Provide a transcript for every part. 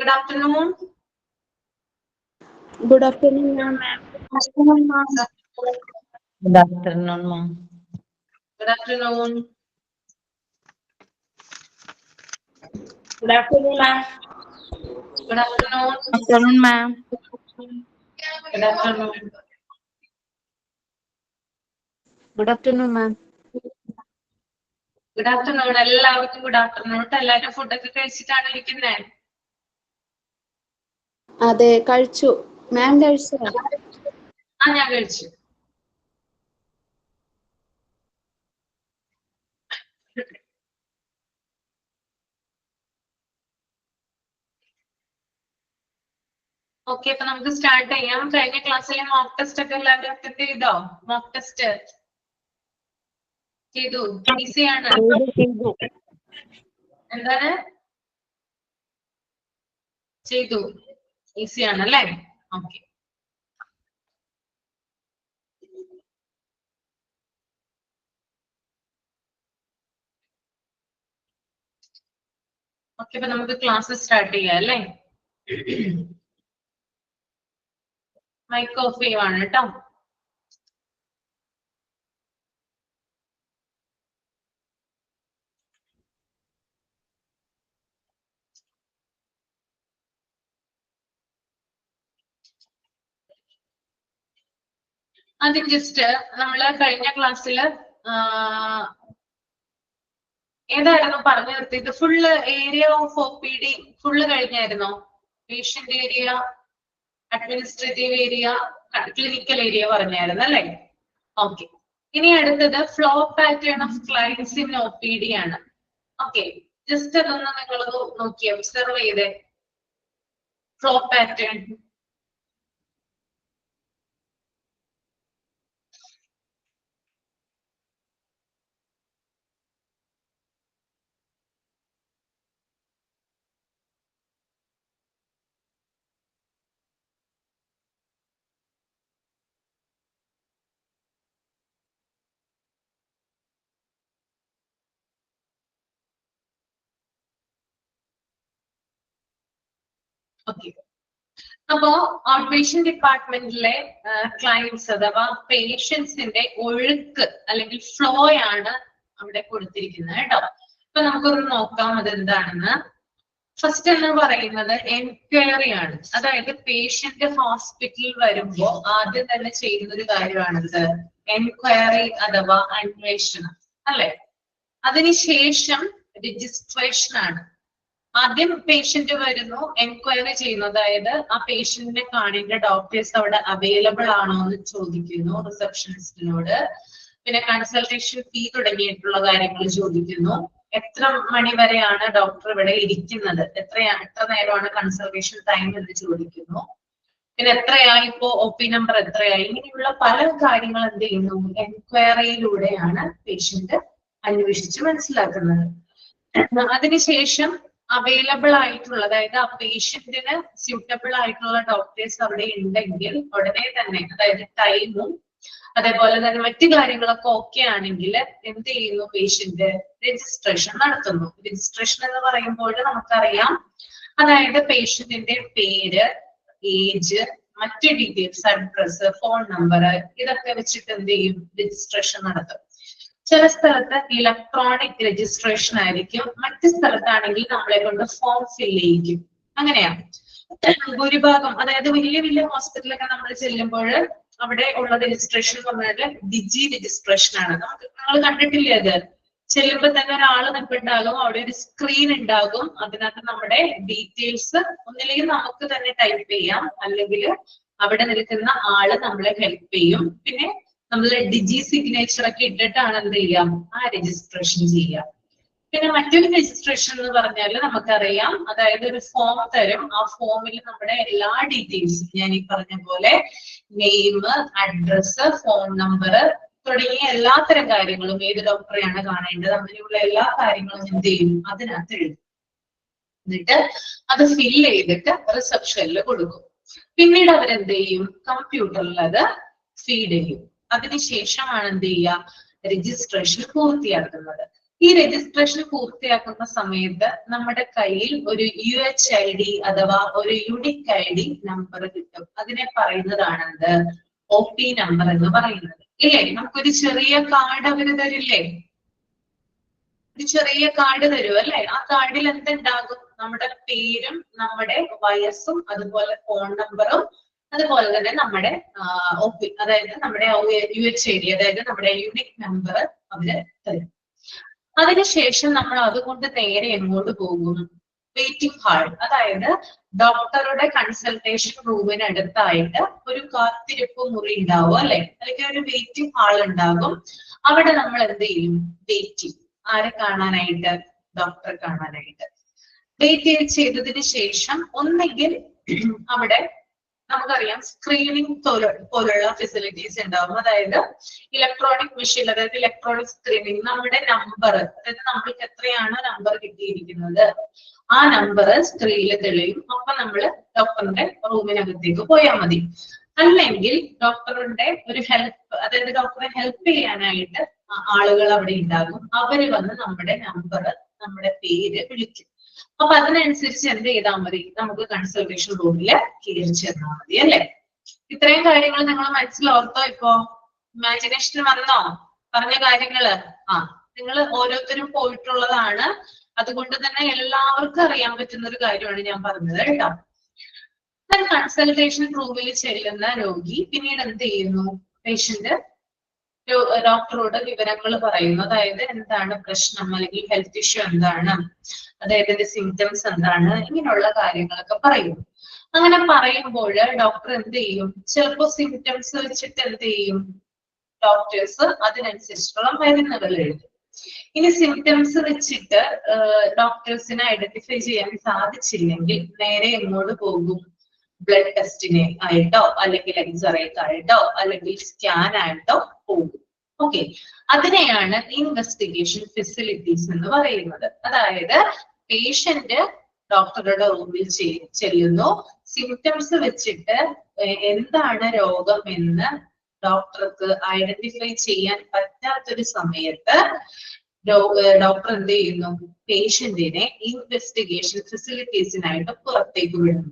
Good afternoon. Good afternoon, ma'am. Good afternoon, ma'am. Good afternoon, ma'am. Good afternoon. Good afternoon, ma'am. Good afternoon. Afternoon, ma'am. Good afternoon. Good afternoon, ma'am. Good afternoon. എല്ലാവർക്കും good afternoon. എല്ലാവരും food ഒക്കെ കഴിച്ചിട്ടാണ് ഇരിക്കുന്നത്. അതെ കഴിച്ചു. മാം കഴിച്ചോ? ഞാൻ കഴിച്ചു. ഓക്കെ, അപ്പൊ നമുക്ക് സ്റ്റാർട്ട് ചെയ്യാം. കഴിഞ്ഞ ക്ലാസ്സിലെ മോക്ക് ടെസ്റ്റ് ഒക്കെ എല്ലാവരും അറ്റൻഡ് ചെയ്തോ? മോക്ക് ടെസ്റ്റ് ചെയ്തു? ഈസിയാണ്. എന്താണ് ചെയ്തു? ഈസിയാണ് അല്ലേ? ഓക്കെ. ഓക്കെ, അപ്പൊ നമുക്ക് ക്ലാസ് സ്റ്റാർട്ട് ചെയ്യാം അല്ലേ? മൈക്ക് ഓഫ് ചെയ്യുവാണ് കേട്ടോ. ആദ്യം ജസ്റ്റ് നമ്മള് കഴിഞ്ഞ ക്ലാസ്സില് ഏതായിരുന്നു പറഞ്ഞു നിർത്തിയത്? Full area of OPD full കഴിഞ്ഞായിരുന്നോ? Patient area, administrative area, clinical area പറഞ്ഞായിരുന്നു അല്ലേ? ഓക്കെ. ഇനി അടുത്തത് flow pattern of clients in OPD ആണ്. ഓക്കെ, ജസ്റ്റ് അതൊന്ന് നിങ്ങൾ നോക്കി ഒബ്സർവ് ചെയ്തേ. Flow pattern okay. അപ്പോ ഔട്ട് പേഷ്യന്റ് ഡിപ്പാർട്ട്മെന്റിലെ ക്ലയൻസ് അഥവാ പേഷ്യൻസിന്റെ ഒഴുക്ക് അല്ലെങ്കിൽ ഫ്ലോ ആണ് അവിടെ കൊടുത്തിരിക്കുന്നത് കേട്ടോ. അപ്പൊ നമുക്കൊന്ന് നോക്കാം അതെന്താണെന്ന്. ഫസ്റ്റ് എന്ന് പറയുന്നത് എൻക്വയറി ആണ്. അതായത് പേഷ്യന്റ് ഹോസ്പിറ്റലിൽ വരുമ്പോ ആദ്യം തന്നെ ചെയ്യുന്ന ഒരു കാര്യമാണിത് എൻക്വയറി അഥവാ അന്വേഷണം അല്ലെ. അതിനുശേഷം രജിസ്ട്രേഷൻ ആണ്. ആദ്യം പേഷ്യന്റ് വരുന്നു, എൻക്വയറി ചെയ്യുന്നു, അതായത് ആ പേഷ്യന്റിനെ കാണേണ്ട ഡോക്ടേഴ്സ് അവിടെ അവൈലബിൾ ആണോ എന്ന് ചോദിക്കുന്നു റിസപ്ഷനിസ്റ്റിനോട്. പിന്നെ കൺസൾട്ടേഷൻ ഫീ തുടങ്ങിയിട്ടുള്ള കാര്യങ്ങൾ ചോദിക്കുന്നു. എത്ര മണി വരെയാണ് ഡോക്ടർ ഇവിടെ ഇരിക്കുന്നത്, എത്ര നേരമാണ് കൺസൾട്ടേഷൻ ടൈം എന്ന് ചോദിക്കുന്നു. പിന്നെ എത്രയായി ഇപ്പോ OP നമ്പർ എത്രയായി, ഇങ്ങനെയുള്ള പല കാര്യങ്ങൾ എന്ത് ചെയ്യുന്നു എൻക്വയറിയിലൂടെയാണ് പേഷ്യന്റ് അന്വേഷിച്ച് മനസ്സിലാക്കുന്നത്. അതിനുശേഷം അവൈലബിൾ ആയിട്ടുള്ള, അതായത് ആ പേഷ്യന്റിന് സ്യൂട്ടബിൾ ആയിട്ടുള്ള ഡോക്ടേഴ്സ് അവിടെ ഉണ്ടെങ്കിൽ ഉടനെ തന്നെ, അതായത് ടൈമും അതേപോലെ തന്നെ മറ്റു കാര്യങ്ങളൊക്കെ ഓക്കെ ആണെങ്കിൽ എന്ത് ചെയ്യുന്നു പേഷ്യന്റ് രജിസ്ട്രേഷൻ നടത്തുന്നു. രജിസ്ട്രേഷൻ എന്ന് പറയുമ്പോൾ നമുക്കറിയാം, അതായത് പേഷ്യന്റിന്റെ പേര്, ഏജ്, മറ്റു ഡീറ്റെയിൽസ്, അഡ്രസ്, ഫോൺ നമ്പർ, ഇതൊക്കെ വെച്ചിട്ട് എന്ത് ചെയ്യും രജിസ്ട്രേഷൻ നടത്തും. ചില സ്ഥലത്ത് ഇലക്ട്രോണിക് രജിസ്ട്രേഷൻ ആയിരിക്കും, മറ്റു സ്ഥലത്താണെങ്കിൽ നമ്മളെ കൊണ്ട് ഫോം ഫിൽ ചെയ്യിക്കും. അങ്ങനെയാണ് ഭൂരിഭാഗം. അതായത് വലിയ വലിയ ഹോസ്പിറ്റലൊക്കെ നമ്മൾ ചെല്ലുമ്പോൾ അവിടെ ഉള്ള രജിസ്ട്രേഷൻ എന്ന് പറഞ്ഞാൽ ഡിജി രജിസ്ട്രേഷൻ ആണ്. നിങ്ങൾ കണ്ടിട്ടില്ലേ അത്? ചെല്ലുമ്പോ തന്നെ ഒരാൾ നിൽപ്പുണ്ടാകും, അവിടെ ഒരു സ്ക്രീൻ ഉണ്ടാകും, അതിനകത്ത് നമ്മുടെ ഡീറ്റെയിൽസ് ഒന്നില്ലെങ്കിൽ നമുക്ക് തന്നെ ടൈപ്പ് ചെയ്യാം, അല്ലെങ്കിൽ അവിടെ നിൽക്കുന്ന ആള് നമ്മളെ ഹെൽപ്പ് ചെയ്യും. പിന്നെ നമ്മൾ ഡിജി സിഗ്നേച്ചർ ഒക്കെ ഇട്ടിട്ടാണ് എന്ത് ചെയ്യാം ആ രജിസ്ട്രേഷൻ ചെയ്യാം. പിന്നെ മറ്റൊരു രജിസ്ട്രേഷൻ എന്ന് പറഞ്ഞാൽ നമുക്കറിയാം, അതായത് ഒരു ഫോം തരും, ആ ഫോമിൽ നമ്മുടെ എല്ലാ ഡീറ്റെയിൽസും ഞാൻ ഈ പറഞ്ഞ പോലെ നെയിം, അഡ്രസ്, ഫോൺ നമ്പർ തുടങ്ങിയ എല്ലാത്തരം കാര്യങ്ങളും, ഏത് ഡോക്ടറെയാണ് കാണേണ്ടത്, അങ്ങനെയുള്ള എല്ലാ കാര്യങ്ങളും എന്ത് ചെയ്യും അതിനകത്ത് എഴുതും. എന്നിട്ട് അത് ഫില്ല് ചെയ്തിട്ട് റിസപ്ഷനിൽ കൊടുക്കും. പിന്നീട് അവരെന്ത് ചെയ്യും കമ്പ്യൂട്ടറിൽ അത് ഫീഡ് ചെയ്യും. അതിനുശേഷമാണ് എന്ത് ചെയ്യുക രജിസ്ട്രേഷൻ പൂർത്തിയാക്കുന്നത്. ഈ രജിസ്ട്രേഷൻ പൂർത്തിയാക്കുന്ന സമയത്ത് നമ്മുടെ കയ്യിൽ ഒരു UHID അഥവാ ഒരു യൂണിക് ID നമ്പർ കിട്ടും. അതിനെ പറയുന്നതാണ് എന്ത്? OP നമ്പർ എന്ന് പറയുന്നത്. ഇല്ലേ? നമുക്കൊരു ചെറിയ കാർഡ് അവര് തരില്ലേ? ഒരു ചെറിയ കാർഡ് തരും അല്ലെ? ആ കാർഡിൽ എന്തുണ്ടാകും? നമ്മുടെ പേരും നമ്മുടെ വയസ്സും അതുപോലെ ഫോൺ നമ്പറും അതുപോലെ തന്നെ നമ്മുടെ OP അതായത് നമ്മുടെ UHID അതായത് നമ്മുടെ യൂണിക് നമ്പർ അവര് തരും. അതിനുശേഷം നമ്മൾ അതുകൊണ്ട് നേരെ എങ്ങോട്ട് പോകും? വെയിറ്റിംഗ് ഹാൾ, അതായത് ഡോക്ടറുടെ കൺസൾട്ടേഷൻ റൂമിനടുത്തായിട്ട് ഒരു കാത്തിരിപ്പ് മുറി ഉണ്ടാവും അല്ലെ? അല്ലെങ്കിൽ ഒരു വെയിറ്റിംഗ് ഹാൾ ഉണ്ടാകും. അവിടെ നമ്മൾ എന്ത് ചെയ്യും? വെയിറ്റ് ചെയ്യും. ആരെ കാണാനായിട്ട്? ഡോക്ടറെ കാണാനായിട്ട്. വെയിറ്റ് ചെയ്തതിന് ശേഷം ഒന്നെങ്കിൽ അവിടെ നമുക്കറിയാം സ്ക്രീനിങ് പോലുള്ള ഫെസിലിറ്റീസ് ഉണ്ടാവും. അതായത് ഇലക്ട്രോണിക് മെഷീൻ, അതായത് ഇലക്ട്രോണിക് സ്ക്രീനിങ്, നമ്മുടെ നമ്പർ, അതായത് നമ്മൾക്ക് എത്രയാണ് നമ്പർ കിട്ടിയിരിക്കുന്നത് ആ നമ്പർ സ്ക്രീനിൽ തെളിയും. അപ്പൊ നമ്മൾ ഡോക്ടറിന്റെ റൂമിനകത്തേക്ക് പോയാൽ മതി. അല്ലെങ്കിൽ ഡോക്ടറിന്റെ ഒരു ഹെൽപ്പ്, അതായത് ഡോക്ടറെ ഹെൽപ്പ് ചെയ്യാനായിട്ട് ആളുകൾ അവിടെ ഉണ്ടാകും. അവര് വന്ന് നമ്മുടെ നമ്പർ, നമ്മുടെ പേര് വിളിക്കും. അപ്പൊ അതിനനുസരിച്ച് എന്ത് ചെയ്താൽ മതി? നമുക്ക് കൺസൾട്ടേഷൻ റൂമില് കയറി ചെന്നാൽ മതി അല്ലെ? ഇത്രയും കാര്യങ്ങൾ നിങ്ങൾ മനസ്സിലോർത്തോ? ഇപ്പോ ഇമാജിനേഷൻ വന്നോ? പറഞ്ഞ കാര്യങ്ങള് നിങ്ങൾ ഓരോരുത്തരും പോയിട്ടുള്ളതാണ്. അതുകൊണ്ട് തന്നെ എല്ലാവർക്കും അറിയാൻ പറ്റുന്ന ഒരു കാര്യമാണ് ഞാൻ പറഞ്ഞത് കേട്ടോ. കൺസൾട്ടേഷൻ റൂമിൽ ചെല്ലുന്ന രോഗി പിന്നീട് എന്ത് ചെയ്യുന്നു? പേഷ്യന്റ് ഡോക്ടറോട് വിവരങ്ങൾ പറയുന്നു. അതായത് എന്താണ് പ്രശ്നം, അല്ലെങ്കിൽ ഹെൽത്ത് ഇഷ്യൂ എന്താണ്, അതായത് ഇതിന്റെ സിംറ്റംസ് എന്താണ്, ഇങ്ങനെയുള്ള കാര്യങ്ങളൊക്കെ പറയും. അങ്ങനെ പറയുമ്പോൾ ഡോക്ടർ എന്ത് ചെയ്യും? ചിലപ്പോ സിംറ്റംസ് വെച്ചിട്ട് എന്ത് ചെയ്യും? ഡോക്ടേഴ്സ് അതിനനുസരിച്ചുള്ള മരുന്നുകൾ എഴുതും. ഇനി സിംറ്റംസ് വെച്ചിട്ട് ഡോക്ടേഴ്സിനെ ഐഡന്റിഫൈ ചെയ്യാൻ സാധിച്ചില്ലെങ്കിൽ നേരെ എങ്ങോട്ട് പോകും? ബ്ലഡ് ടെസ്റ്റിനെ ആയിട്ടോ അല്ലെങ്കിൽ എക്സ്റേക്കായിട്ടോ അല്ലെങ്കിൽ സ്കാൻ ആയിട്ടോ പോകും. ഓക്കെ, അതിനെയാണ് ഇൻവെസ്റ്റിഗേഷൻ ഫെസിലിറ്റീസ് എന്ന് പറയുന്നത്. അതായത് പേഷ്യന്റ് ഡോക്ടറുടെ റൂമിൽ ചെല്ലുന്നു, സിംറ്റംസ് വെച്ചിട്ട് എന്താണ് രോഗം എന്ന് ഡോക്ടർക്ക് ഐഡന്റിഫൈ ചെയ്യാൻ പറ്റാത്തൊരു സമയത്ത് ഡോക്ടർ എന്ത് ചെയ്യുന്നു? പേഷ്യന്റിനെ ഇൻവെസ്റ്റിഗേഷൻ ഫെസിലിറ്റീസിനായിട്ട് പുറത്തേക്ക് വിടുന്നു.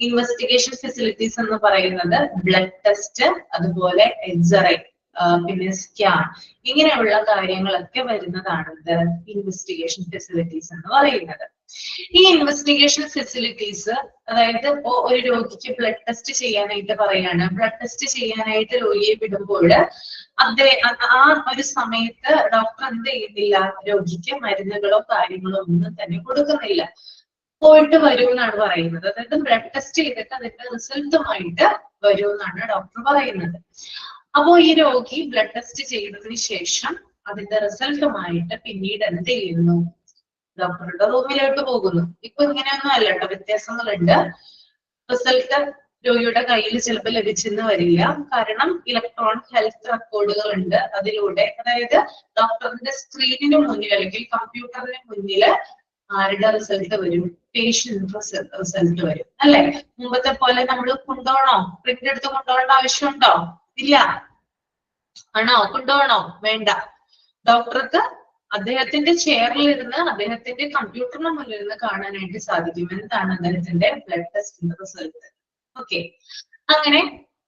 ഇൻവെസ്റ്റിഗേഷൻ ഫെസിലിറ്റീസ് എന്ന് പറയുന്നത് ബ്ലഡ് ടെസ്റ്റ്, അതുപോലെ എക്സ്റേ, പിന്നെ സ്കാൻ, ഇങ്ങനെയുള്ള കാര്യങ്ങളൊക്കെ വരുന്നതാണ് ഇൻവെസ്റ്റിഗേഷൻ ഫെസിലിറ്റീസ് എന്ന് പറയുന്നത്. ഈ ഇൻവെസ്റ്റിഗേഷൻ ഫെസിലിറ്റീസ്, അതായത് ഒരു രോഗിക്ക് ബ്ലഡ് ടെസ്റ്റ് ചെയ്യാനായിട്ട് പറയാണ്. ബ്ലഡ് ടെസ്റ്റ് ചെയ്യാനായിട്ട് രോഗിയെ വിടുമ്പോൾ ആ ഒരു സമയത്ത് ഡോക്ടർ എന്ത് ചെയ്യുന്നില്ല? രോഗിക്ക് മരുന്നുകളോ കാര്യങ്ങളോ ഒന്നും തന്നെ കൊടുക്കുന്നില്ല. പോയിട്ട് വരൂ എന്നാണ് പറയുന്നത്. അതായത് ബ്ലഡ് ടെസ്റ്റ് ചെയ്തിട്ട് അതിന്റെ റിസൾട്ടുമായിട്ട് വരൂ എന്നാണ് ഡോക്ടർ പറയുന്നത്. അപ്പോ ഈ രോഗി ബ്ലഡ് ടെസ്റ്റ് ചെയ്തതിന് ശേഷം അതിന്റെ റിസൾട്ടുമായിട്ട് പിന്നീട് എന്ത് ചെയ്യുന്നു? ഡോക്ടറുടെ റൂമിലോട്ട് പോകുന്നു. ഇപ്പൊ ഇങ്ങനെയൊന്നും അല്ല കേട്ടോ, വ്യത്യാസങ്ങളുണ്ട്. റിസൾട്ട് രോഗിയുടെ കയ്യിൽ ചിലപ്പോൾ ലഭിച്ചെന്ന് വരില്ല. കാരണം ഇലക്ട്രോണിക് ഹെൽത്ത് റെക്കോർഡുകൾ ഉണ്ട്. അതിലൂടെ, അതായത് ഡോക്ടറിന്റെ സ്ക്രീനിന് മുന്നിൽ അല്ലെങ്കിൽ കമ്പ്യൂട്ടറിന് മുന്നിൽ ആരുടെ റിസൾട്ട് വരും? പേഷ്യന്റ് റിസൾട്ട് വരും അല്ലെ? മുമ്പത്തെ പോലെ നമ്മൾ കൊണ്ടുപോകണോ? പ്രിന്റ് എടുത്ത് കൊണ്ടുപോകേണ്ട ആവശ്യമുണ്ടോ? ഇല്ല. ആണോ? കൊണ്ടുപോകണോ? വേണ്ട. ഡോക്ടർക്ക് അദ്ദേഹത്തിന്റെ ചെയറിൽ ഇരുന്ന് അദ്ദേഹത്തിന്റെ കമ്പ്യൂട്ടറിന് മുന്നിൽ ഇരുന്ന് കാണാനായിട്ട് സാധിക്കും എന്താണ് അദ്ദേഹത്തിന്റെ ബ്ലഡ് ടെസ്റ്റിന്റെ റിസൾട്ട്. ഓക്കെ, അങ്ങനെ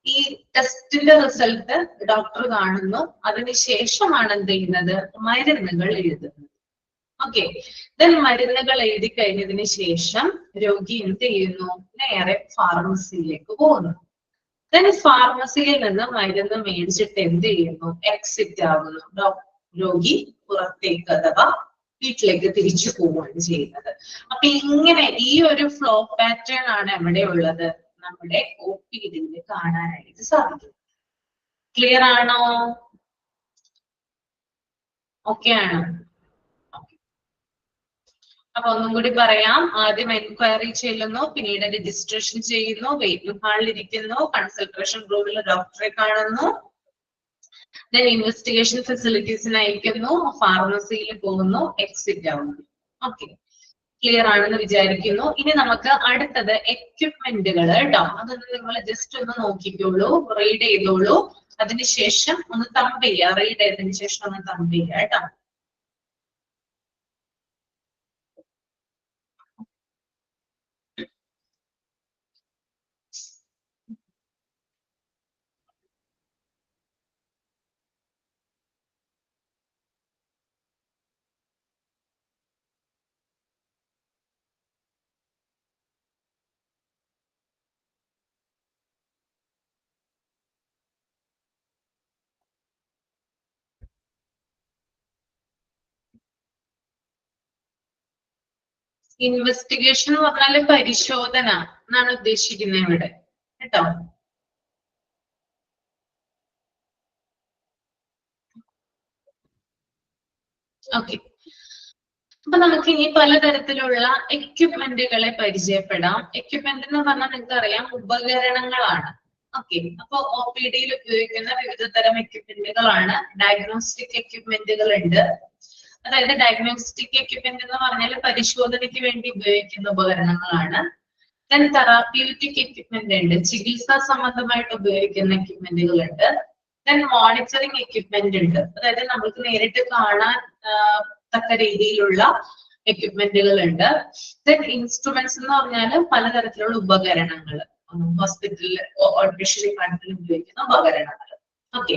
ഈ ടെസ്റ്റിന്റെ റിസൾട്ട് ഡോക്ടർ കാണുന്നു. അതിനുശേഷമാണ് എന്ത് ചെയ്യുന്നത്? മരുന്നുകൾ എഴുതുന്നത്. ഓക്കെ, ദെൻ മരുന്നുകൾ എഴുതി കഴിഞ്ഞതിന് ശേഷം രോഗി എന്ത് ചെയ്യുന്നു? നേരെ ഫാർമസിയിലേക്ക് പോകുന്നു. ദെൻ ഫാർമസിയിൽ നിന്ന് മരുന്ന് മേടിച്ചിട്ട് എന്ത് ചെയ്യുന്നു? എക്സിറ്റ് ആകുന്നു. രോഗി പുറത്തേക്ക് അഥവാ വീട്ടിലേക്ക് തിരിച്ചു പോവുകയാണ് ചെയ്യുന്നത്. അപ്പൊ ഇങ്ങനെ ഈ ഒരു ഫ്ലോ പാറ്റേൺ ആണ് എവിടെ ഉള്ളത്? നമ്മുടെ OPD കാണാനായിട്ട് സാധിക്കും. ക്ലിയർ ആണോ? ഓക്കെ ആണോ? അപ്പൊ ഒന്നും കൂടി പറയാം. ആദ്യം എൻക്വയറി ചെല്ലുന്നു, പിന്നീട് രജിസ്ട്രേഷൻ ചെയ്യുന്നു, വെയിറ്റിംഗ് ഹാളിൽ ഇരിക്കുന്നു, കൺസൾട്ടേഷൻ റൂമിൽ ഡോക്ടറെ കാണുന്നു, ദെൻ ഇൻവെസ്റ്റിഗേഷൻ ഫെസിലിറ്റീസിന് അയക്കുന്നു, ഫാർമസിയിൽ പോകുന്നു, എക്സിറ്റ് ആവുന്നു. ഓക്കെ, ക്ലിയർ ആണെന്ന് വിചാരിക്കുന്നു. ഇനി നമുക്ക് അടുത്തത് എക്യുപ്മെന്റുകൾ കേട്ടോ. അതൊന്ന് നിങ്ങൾ ജസ്റ്റ് ഒന്ന് നോക്കിക്കോളൂ, റീഡ് ചെയ്തോളൂ. അതിനുശേഷം ഒന്ന് തമ്പ് ചെയ്യുക. റീഡ് ചെയ്തതിനു ശേഷം ഒന്ന് തമ്പ് ചെയ്യുക കേട്ടോ. ഇൻവെസ്റ്റിഗേഷൻ എന്ന് പറഞ്ഞാല് പരിശോധന എന്നാണ് ഉദ്ദേശിക്കുന്നത് ഇവിടെ കേട്ടോ. ഓക്കെ, അപ്പൊ നമുക്ക് ഇനി പലതരത്തിലുള്ള എക്യുപ്മെന്റുകളെ പരിചയപ്പെടാം. എക്യുപ്മെന്റ് എന്ന് പറഞ്ഞാൽ നിങ്ങൾക്ക് അറിയാം ഉപകരണങ്ങളാണ്. ഓക്കെ, അപ്പൊ OPD-യിൽ ഉപയോഗിക്കുന്ന വിവിധ തരം എക്യുപ്മെന്റുകളാണ്. ഡയഗ്നോസ്റ്റിക് എക്യുപ്മെന്റുകൾ ഉണ്ട്. അതായത് ഡയഗ്നോസ്റ്റിക് എക്യുപ്മെന്റ് എന്ന് പറഞ്ഞാൽ പരിശോധനയ്ക്ക് വേണ്ടി ഉപയോഗിക്കുന്ന ഉപകരണങ്ങളാണ്. ദെൻ തെറാപ്യൂട്ടിക് എക്യുപ്മെന്റ് ഉണ്ട്, ചികിത്സാ സംബന്ധമായിട്ട് ഉപയോഗിക്കുന്ന എക്യുപ്മെന്റുകൾ ഉണ്ട്. ദെൻ മോണിറ്ററിംഗ് എക്യുപ്മെന്റ് ഉണ്ട്, അതായത് നമുക്ക് നേരിട്ട് കാണാൻ തക്ക രീതിയിലുള്ള എക്യുപ്മെന്റുകൾ ഉണ്ട്. ദെൻ ഇൻസ്ട്രുമെന്റ്സ് എന്ന് പറഞ്ഞാൽ പലതരത്തിലുള്ള ഉപകരണങ്ങൾ, ഹോസ്പിറ്റലിൽ ഓപ്പറേഷൻ ഡിപ്പാർട്ട്മെന്റിൽ ഉപയോഗിക്കുന്ന ഉപകരണങ്ങൾ. ഓക്കെ,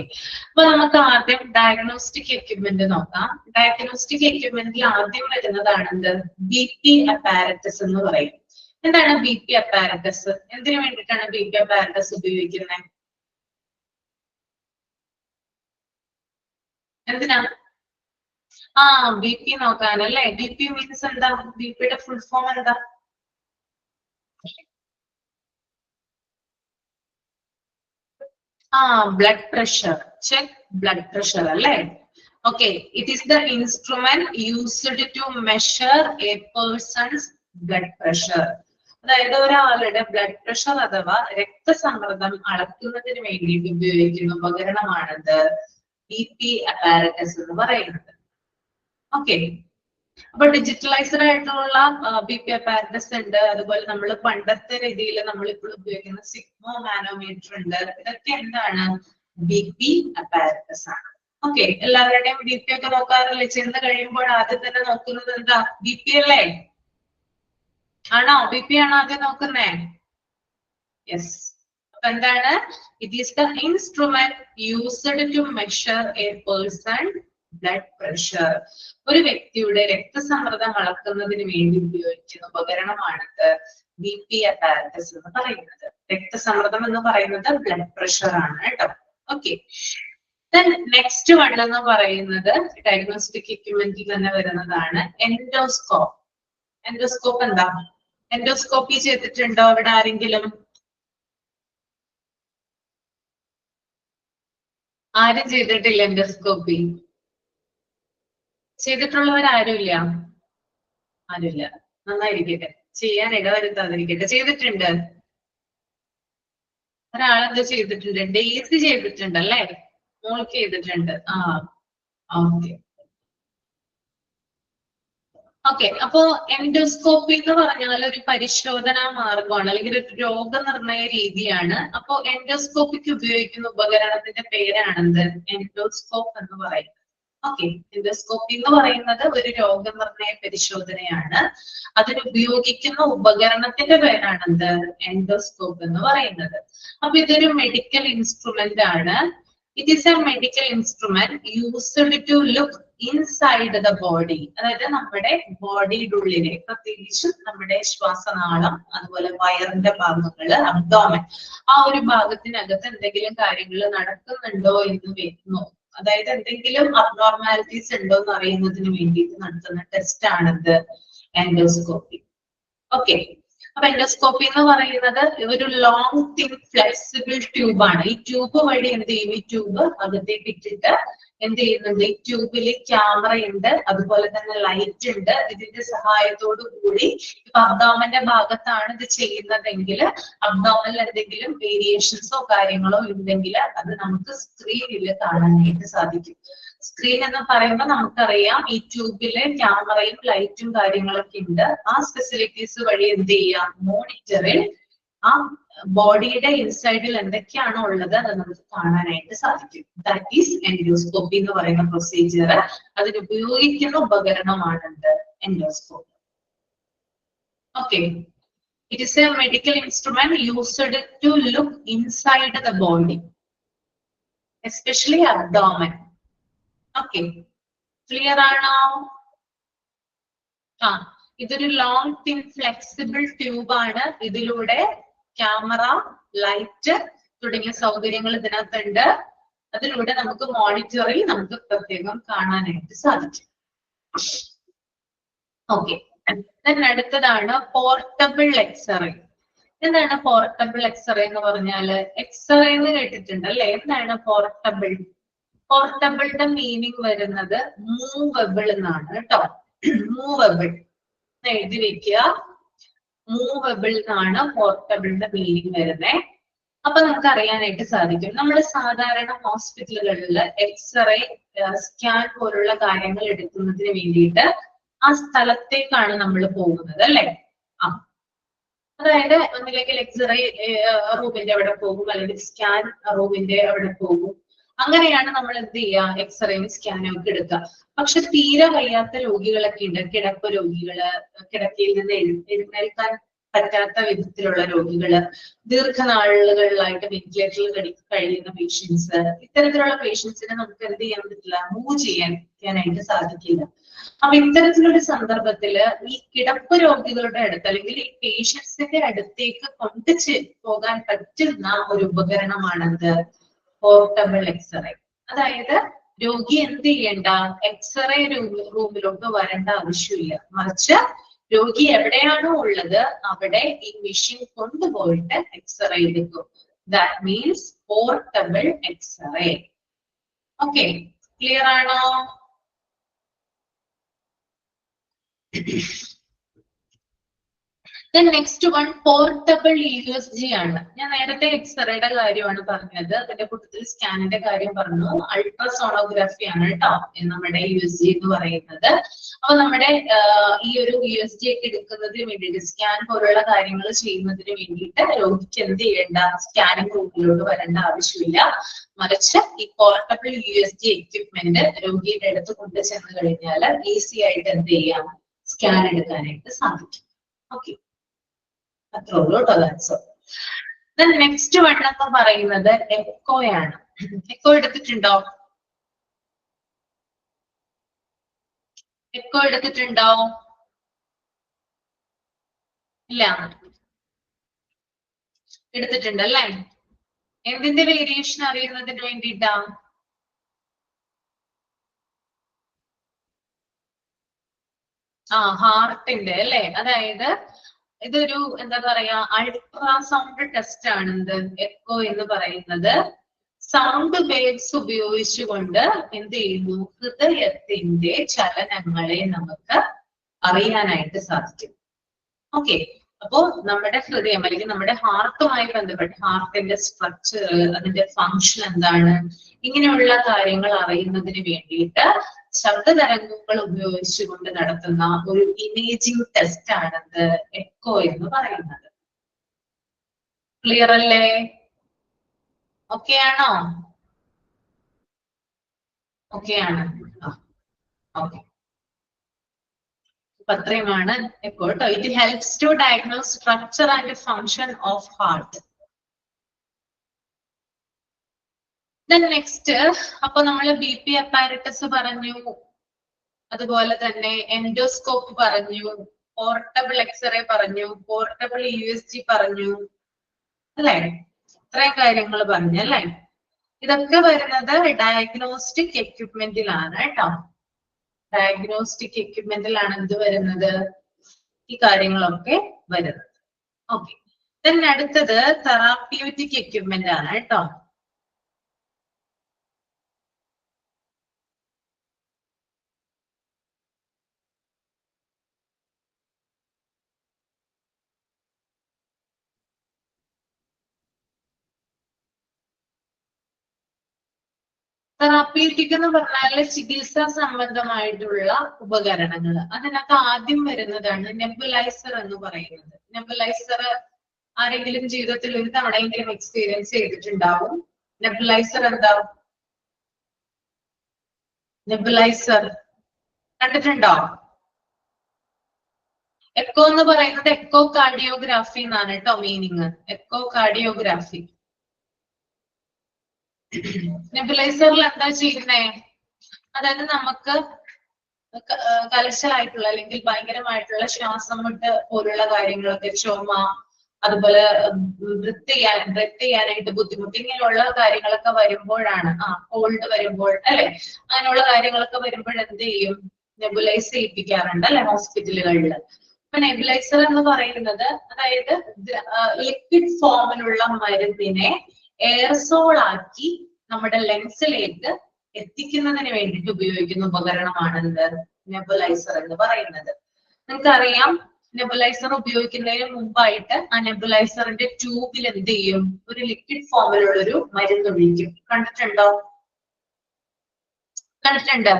അപ്പൊ നമുക്ക് ആദ്യം ഡയഗ്നോസ്റ്റിക് എക്യുപ്മെന്റ് നോക്കാം. ഡയഗ്നോസ്റ്റിക് എക്യുപ്മെന്റിൽ ആദ്യം വരുന്നതാണ് എന്ത്? BP അപ്പാരറ്റസ് എന്ന് പറയും. എന്താണ് BP അപ്പാരറ്റസ്? എന്തിനു വേണ്ടിയിട്ടാണ് BP അപ്പാരറ്റസ് ഉപയോഗിക്കുന്നത്? എന്തിനാ? BP നോക്കാനല്ലേ. BP മീൻസ് എന്താ? BPയുടെ ഫുൾ ഫോം എന്താ? Blood pressure. Check blood pressure അല്ലേ. Okay, it is the instrument used to measure a person's blood pressure. അതായത് ഒരാളുടെ ബ്ലഡ് പ്രഷർ അഥവാ രക്തസമ്മർദ്ദം അളക്കുന്നതിന് വേണ്ടിയിട്ട് ഉപയോഗിക്കുന്ന ഉപകരണമാണിത് BP അപ്പാരറ്റസ് എന്ന് പറയുന്നത്. ഓക്കെ, അപ്പൊ ഡിജിറ്റലൈസ്ഡ് ആയിട്ടുള്ള BP അപ്പാരറ്റസ് ഉണ്ട്. അതുപോലെ നമ്മൾ പണ്ടത്തെ രീതിയിൽ നമ്മൾ ഇപ്പോൾ ഉപയോഗിക്കുന്ന സിഗ്മോ മാനോമീറ്റർ ഉണ്ട്. ഇതൊക്കെ എന്താണ്? BP അപ്പാരറ്റസ് ആണ്. ഓക്കെ, എല്ലാവരുടെയും BP ഒക്കെ നോക്കാറില്ലേ? ചെന്ന് കഴിയുമ്പോൾ ആദ്യം തന്നെ നോക്കുന്നത് എന്താ? BP അല്ലേ? ആണോ? BP ആണോ ആദ്യം നോക്കുന്നേ? യെസ്. അപ്പൊ എന്താണ്? It is the instrument used to measure a person blood pressure. ഒരു വ്യക്തിയുടെ രക്തസമ്മർദ്ദം അളക്കുന്നതിന് വേണ്ടി ഉപയോഗിക്കുന്ന ഉപകരണമാണിത് BP അപ്പാരറ്റസ് എന്ന് പറയുന്നത്. രക്തസമ്മർദ്ദം എന്ന് പറയുന്നത് ബ്ലഡ് പ്രഷർ ആണ് കേട്ടോ. ഓക്കെ, നെക്സ്റ്റ് വൺ എന്ന് പറയുന്നത് ഡയഗ്നോസ്റ്റിക് എക്യുപ്മെന്റിൽ തന്നെ വരുന്നതാണ് എൻഡോസ്കോപ്പ്. എൻഡോസ്കോപ്പ് എന്താ? എൻഡോസ്കോപ്പി ചെയ്തിട്ടുണ്ടോ ഇവിടെ ആരെങ്കിലും? ആരും ചെയ്തിട്ടില്ല എൻഡോസ്കോപ്പി? ചെയ്തിട്ടുള്ളവരാരുമില്ല? ആരുമില്ല. നന്നായിരിക്കട്ടെ, ചെയ്യാൻ ഇടവരുത്താതിരിക്കട്ടെ. ചെയ്തിട്ടുണ്ട് ഒരാളെന്താ ചെയ്തിട്ടുണ്ട്? ഡെയ്സി ചെയ്തിട്ടുണ്ടല്ലേ? മോൾക്ക് ചെയ്തിട്ടുണ്ട്. Okay okay. അപ്പോ എൻഡോസ്കോപ്പി എന്ന് പറഞ്ഞാൽ ഒരു പരിശോധനാ മാർഗമാണ്, അല്ലെങ്കിൽ ഒരു രോഗനിർണയ രീതിയാണ്. അപ്പോ എൻഡോസ്കോപ്പിക്ക് ഉപയോഗിക്കുന്ന ഉപകരണത്തിന്റെ പേരാണെന്ത്? എൻഡോസ്കോപ്പ് എന്ന് പറയുന്നത്. ഓക്കെ, എൻഡോസ്കോപ്പി എന്ന് പറയുന്നത് ഒരു രോഗനിർണയ പരിശോധനയാണ്. അതിന് ഉപയോഗിക്കുന്ന ഉപകരണത്തിന്റെ പേരാണെന്ത്? എൻഡോസ്കോപ്പ് എന്ന് പറയുന്നത്. അപ്പൊ ഇതൊരു മെഡിക്കൽ ഇൻസ്ട്രുമെന്റ് ആണ്. It is a medical instrument used to look inside the body. അതായത് നമ്മുടെ ബോഡിയുടെ ഉള്ളിലെ, പ്രത്യേകിച്ചും നമ്മുടെ ശ്വാസനാളം, അതുപോലെ വയറിന്റെ ഭാഗങ്ങള്, അബ്ഡോമൻ, ആ ഒരു ഭാഗത്തിനകത്ത് എന്തെങ്കിലും കാര്യങ്ങൾ നടക്കുന്നുണ്ടോ എന്ന് നോക്കും. അതായത് എന്തെങ്കിലും അബ്നോർമാലിറ്റീസ് ഉണ്ടോ എന്ന് അറിയുന്നതിന് വേണ്ടിയിട്ട് നടത്തുന്ന ടെസ്റ്റ് ആണിത് എൻഡോസ്കോപ്പി. ഓക്കെ, അപ്പൊ എൻഡോസ്കോപ്പി എന്ന് പറയുന്നത് ഒരു ലോങ് തിൻ ഫ്ലെക്സിബിൾ ട്യൂബ് ആണ്. ഈ ട്യൂബ് വഴി എന്ത് ചെയ്യും? ഈ ട്യൂബ് അകത്തേക്ക് ഇട്ടിട്ട് എന്ത് ചെയ്യുന്നുണ്ട്? ഈ ട്യൂബിൽ ക്യാമറ ഉണ്ട്, അതുപോലെ തന്നെ ലൈറ്റ് ഉണ്ട്. ഇതിന്റെ സഹായത്തോടു കൂടി ഇപ്പൊ അബ്ഡോമന്റെ ഭാഗത്താണ് ഇത് ചെയ്യുന്നതെങ്കിൽ അബ്ഡോമനിൽ എന്തെങ്കിലും വേരിയേഷൻസോ കാര്യങ്ങളോ ഉണ്ടെങ്കിൽ അത് നമുക്ക് സ്ക്രീനിൽ കാണാനായിട്ട് സാധിക്കും. സ്ക്രീൻ എന്ന് പറയുമ്പോൾ നമുക്കറിയാം ഈ ട്യൂബിലെ ക്യാമറയും ലൈറ്റും കാര്യങ്ങളൊക്കെ ഉണ്ട്. ആ ഫെസിലിറ്റീസ് വഴി എന്ത് ചെയ്യാം? മോണിറ്ററിൽ ആ ബോഡിയുടെ ഇൻസൈഡിൽ എന്തൊക്കെയാണോ ഉള്ളത് അത് നമുക്ക് കാണാനായിട്ട് സാധിക്കും. ദാറ്റ് ഈസ് എൻഡോസ്കോപ്പി എന്ന് പറയുന്ന പ്രൊസീജിയർ. അതിന് ഉപയോഗിക്കുന്ന ഉപകരണമാണെന്ത്? Endoscopy. Okay, it is a medical instrument used to look inside the body, especially abdomen. Okay, clear ആണോ? ഇതൊരു ലോങ് തിൻ ഫ്ലെക്സിബിൾ ട്യൂബ് ആണ്. ഇതിലൂടെ ക്യാമറ, ലൈറ്റ് തുടങ്ങിയ സൗകര്യങ്ങൾ ഇതിനകത്തുണ്ട്. അതിലൂടെ നമുക്ക് മോണിറ്ററിൽ നമുക്ക് പ്രത്യേകം കാണാനായിട്ട് സാധിക്കും. ഓക്കെ, Then അടുത്തതാണ് പോർട്ടബിൾ എക്സ്റേ. എന്താണ് പോർട്ടബിൾ എക്സ്റേ എന്ന് പറഞ്ഞാല്? എക്സ്റേ എന്ന് കേട്ടിട്ടുണ്ട് അല്ലെ? എന്താണ് പോർട്ടബിൾ? പോർട്ടബിളിന്റെ മീനിങ് വരുന്നത് മൂവബിൾ എന്നാണ് കേട്ടോ. മൂവബിൾ എഴുതി വെക്കുക. മൂവബിൾ എന്നാണ് പോർട്ടബിളിന്റെ മീനിങ് വരുന്നത്. അപ്പൊ നമുക്ക് അറിയാനായിട്ട് സാധിക്കും, നമ്മൾ സാധാരണ ഹോസ്പിറ്റലുകളിൽ എക്സ്റേ, സ്കാൻ പോലുള്ള കാര്യങ്ങൾ എടുക്കുന്നതിന് വേണ്ടിയിട്ട് ആ സ്ഥലത്തേക്കാണ് നമ്മൾ പോകുന്നത് അല്ലെ? അതായത് ഒന്നില്ലെങ്കിൽ എക്സ്റേ റൂമിന്റെ അവിടെ പോകും, അല്ലെങ്കിൽ സ്കാൻ റൂമിന്റെ അവിടെ പോകും. അങ്ങനെയാണ് നമ്മൾ എന്ത് ചെയ്യുക? എക്സ്റേയും സ്കാനും ഒക്കെ എടുക്കുക. പക്ഷെ തീരെ വയ്യാത്ത രോഗികളൊക്കെ ഉണ്ട്, കിടപ്പ് രോഗികള്, കിടക്കയിൽ നിന്ന് എഴുന്നേൽക്കാൻ പറ്റാത്ത വിധത്തിലുള്ള രോഗികള്, ദീർഘനാളുകളിലായിട്ട് വെന്റിലേറ്ററിൽ കഴിയുന്ന പേഷ്യൻസ്, ഇത്തരത്തിലുള്ള പേഷ്യൻസിനെ നമുക്ക് എന്ത് ചെയ്യാൻ പറ്റില്ല? മൂവ് ചെയ്യാനായിട്ട് സാധിക്കില്ല. അപ്പൊ ഇത്തരത്തിലൊരു സന്ദർഭത്തില് ഈ കിടപ്പ് രോഗികളുടെ അടുത്ത് അല്ലെങ്കിൽ ഈ പേഷ്യൻസിന്റെ അടുത്തേക്ക് പോകാൻ പറ്റുന്ന ഒരു ഉപകരണമാണെന്ത്? Portable x-ray. അതായത് രോഗി എന്ത് ചെയ്യണ്ട? എക്സ്റേ റൂമിലോട്ട് വരേണ്ട ആവശ്യമില്ല, മറിച്ച് രോഗി എവിടെയാണോ ഉള്ളത് അവിടെ ഈ മെഷീൻ കൊണ്ടുപോയിട്ട് എക്സ്റേ എടുക്കും. That means portable x-ray. Okay, clear ആണോ? Then next one, portable USG ആണ്. ഞാൻ നേരത്തെ എക്സ്റേയുടെ കാര്യമാണ് പറഞ്ഞത്, അതിന്റെ കൂട്ടത്തിൽ സ്കാനിന്റെ കാര്യം പറഞ്ഞു. അൾട്രാസോണോഗ്രാഫി ആണ് കേട്ടോ നമ്മുടെ USG എന്ന് പറയുന്നത്. അപ്പൊ നമ്മുടെ ഈ ഒരു USG ഒക്കെ എടുക്കുന്നതിന് വേണ്ടിയിട്ട്, സ്കാൻ പോലുള്ള കാര്യങ്ങൾ ചെയ്യുന്നതിന് വേണ്ടിയിട്ട് രോഗിക്ക് എന്ത് ചെയ്യേണ്ട? സ്കാനിങ് റൂമിലോട്ട് വരേണ്ട ആവശ്യമില്ല, മറിച്ച് ഈ പോർട്ടബിൾ USG എക്യുപ്മെന്റ് രോഗിയുടെ അടുത്ത് കൊണ്ടു ചെന്ന് കഴിഞ്ഞാൽ ഈസി ആയിട്ട് എന്ത് ചെയ്യാം? സ്കാൻ എടുക്കാനായിട്ട് സാധിക്കും. ഓക്കെ, അത്രേ ഉള്ളൂ കേട്ടോ. നെക്സ്റ്റ് വൺ എന്ന് പറയുന്നത് എക്കോയാണ്. എക്കോ എടുത്തിട്ടുണ്ടോ? എക്കോ എടുത്തിട്ടുണ്ടോ? ഇല്ല, എടുത്തിട്ടുണ്ടല്ലേ? എന്തിന്റെ വേരിയേഷൻ അറിയുന്നതിന് വേണ്ടിയിട്ടാ? ഹാർട്ടിന്റെ അല്ലെ? അതായത് ഇതൊരു എന്താ പറയാ, അൾട്രാസൗണ്ട് ടെസ്റ്റ് ആണ് എന്ത് എക്കോ എന്ന് പറയുന്നത്. സൗണ്ട് വേവ്സ് ഉപയോഗിച്ചുകൊണ്ട് എന്ത് ചെയ്യുന്നു? ഹൃദയത്തിന്റെ ചലനങ്ങളെ നമുക്ക് അറിയാനായിട്ട് സാധിക്കും. ഓക്കെ, അപ്പോ നമ്മുടെ ഹൃദയം അല്ലെങ്കിൽ നമ്മുടെ ഹാർട്ടുമായി ബന്ധപ്പെട്ട് ഹാർട്ടിന്റെ സ്ട്രക്ചർ, അതിന്റെ ഫങ്ഷൻ എന്താണ്, ഇങ്ങനെയുള്ള കാര്യങ്ങൾ അറിയുന്നതിന് വേണ്ടിയിട്ട് ശബ്ദതരംഗങ്ങൾ ഉപയോഗിച്ചുകൊണ്ട് നടത്തുന്ന ഒരു ഇമേജിംഗ് ടെസ്റ്റ് ആണത് എക്കോ എന്ന് പറയുന്നത്. ക്ലിയർ അല്ലേ? ഓക്കെ ആണോ? ഓക്കെ ആണ്. ഓക്കെ, അത്രയുമാണ് എക്കോ കേട്ടോ. It helps to diagnose structure and function of heart. Next, അപ്പൊ നമ്മൾ BP അപ്പാരറ്റസ് പറഞ്ഞു, അതുപോലെ തന്നെ എൻഡോസ്കോപ്പ് പറഞ്ഞു, പോർട്ടബിൾ എക്സ്റേ പറഞ്ഞു, പോർട്ടബിൾ USG പറഞ്ഞു അല്ലെ? ഇത്രയും കാര്യങ്ങൾ പറഞ്ഞു അല്ലെ? ഇതൊക്കെ വരുന്നത് ഡയഗ്നോസ്റ്റിക് എക്യുപ്മെന്റിലാണ് കേട്ടോ. ഡയഗ്നോസ്റ്റിക് എക്യുപ്മെന്റിലാണ് എന്ത് വരുന്നത്? ഈ കാര്യങ്ങളൊക്കെ വരുന്നത്. ഓക്കെ, അടുത്തത് തെറാപ്യൂട്ടിക് എക്യുപ്മെന്റ് ആണ് കേട്ടോ. തെറാപ്യൂട്ടിക് എന്ന് പറഞ്ഞാൽ ചികിത്സാ സംബന്ധമായിട്ടുള്ള ഉപകരണങ്ങൾ. അതിനകത്ത് ആദ്യം വരുന്നതാണ് നെബുലൈസർ എന്ന് പറയുന്നത്. നെബുലൈസർ ആരെങ്കിലും ജീവിതത്തിൽ ഒരു തവണയെങ്കിലും എക്സ്പീരിയൻസ് ചെയ്തിട്ടുണ്ടാവും. നെബുലൈസർ എന്താ? നെബുലൈസർ കണ്ടിട്ടുണ്ടോ? എക്കോ എന്ന് പറയുന്നത് എക്കോ കാർഡിയോഗ്രാഫി എന്നാണ് കേട്ടോ മീനിങ്. Echo cardiography. നെബുലൈസറിൽ എന്താ ചെയ്യുന്നേ? അതായത് നമുക്ക് കലശലായിട്ടുള്ള അല്ലെങ്കിൽ ഭയങ്കരമായിട്ടുള്ള ശ്വാസം മുട്ട് പോലുള്ള കാര്യങ്ങളൊക്കെ, ചുമ, അതുപോലെ ബ്രെത്ത് ചെയ്യാനായിട്ട് ബുദ്ധിമുട്ട്, ഇങ്ങനെയുള്ള കാര്യങ്ങളൊക്കെ വരുമ്പോഴാണ്, കോൾഡ് വരുമ്പോൾ അല്ലെ, അങ്ങനെയുള്ള കാര്യങ്ങളൊക്കെ വരുമ്പോൾ എന്ത് ചെയ്യും? നെബുലൈസ് ചെയ്യിപ്പിക്കാറുണ്ട് അല്ലെ ഹോസ്പിറ്റലുകളിൽ. അപ്പൊ നെബുലൈസർ എന്ന് പറയുന്നത് അതായത് ലിക്വിഡ് ഫോമിലുള്ള മരുന്നിനെ എയർസോൾ ആക്കി നമ്മുടെ ലെൻസിലേക്ക് എത്തിക്കുന്നതിന് വേണ്ടിയിട്ട് ഉപയോഗിക്കുന്ന ഉപകരണമാണ് എന്ത് നെബുലൈസർ എന്ന് പറയുന്നത്. നിങ്ങൾക്കറിയാം നെബുലൈസർ ഉപയോഗിക്കുന്നതിന് മുമ്പായിട്ട് ആ നെബുലൈസറിന്റെ ട്യൂബിൽ എന്ത് ചെയ്യും, ഒരു ലിക്വിഡ് ഫോമിലുള്ള ഒരു മരുന്ന് ഒഴിക്കും. കണ്ടിട്ടുണ്ടോ? കണ്ടിട്ടുണ്ട്.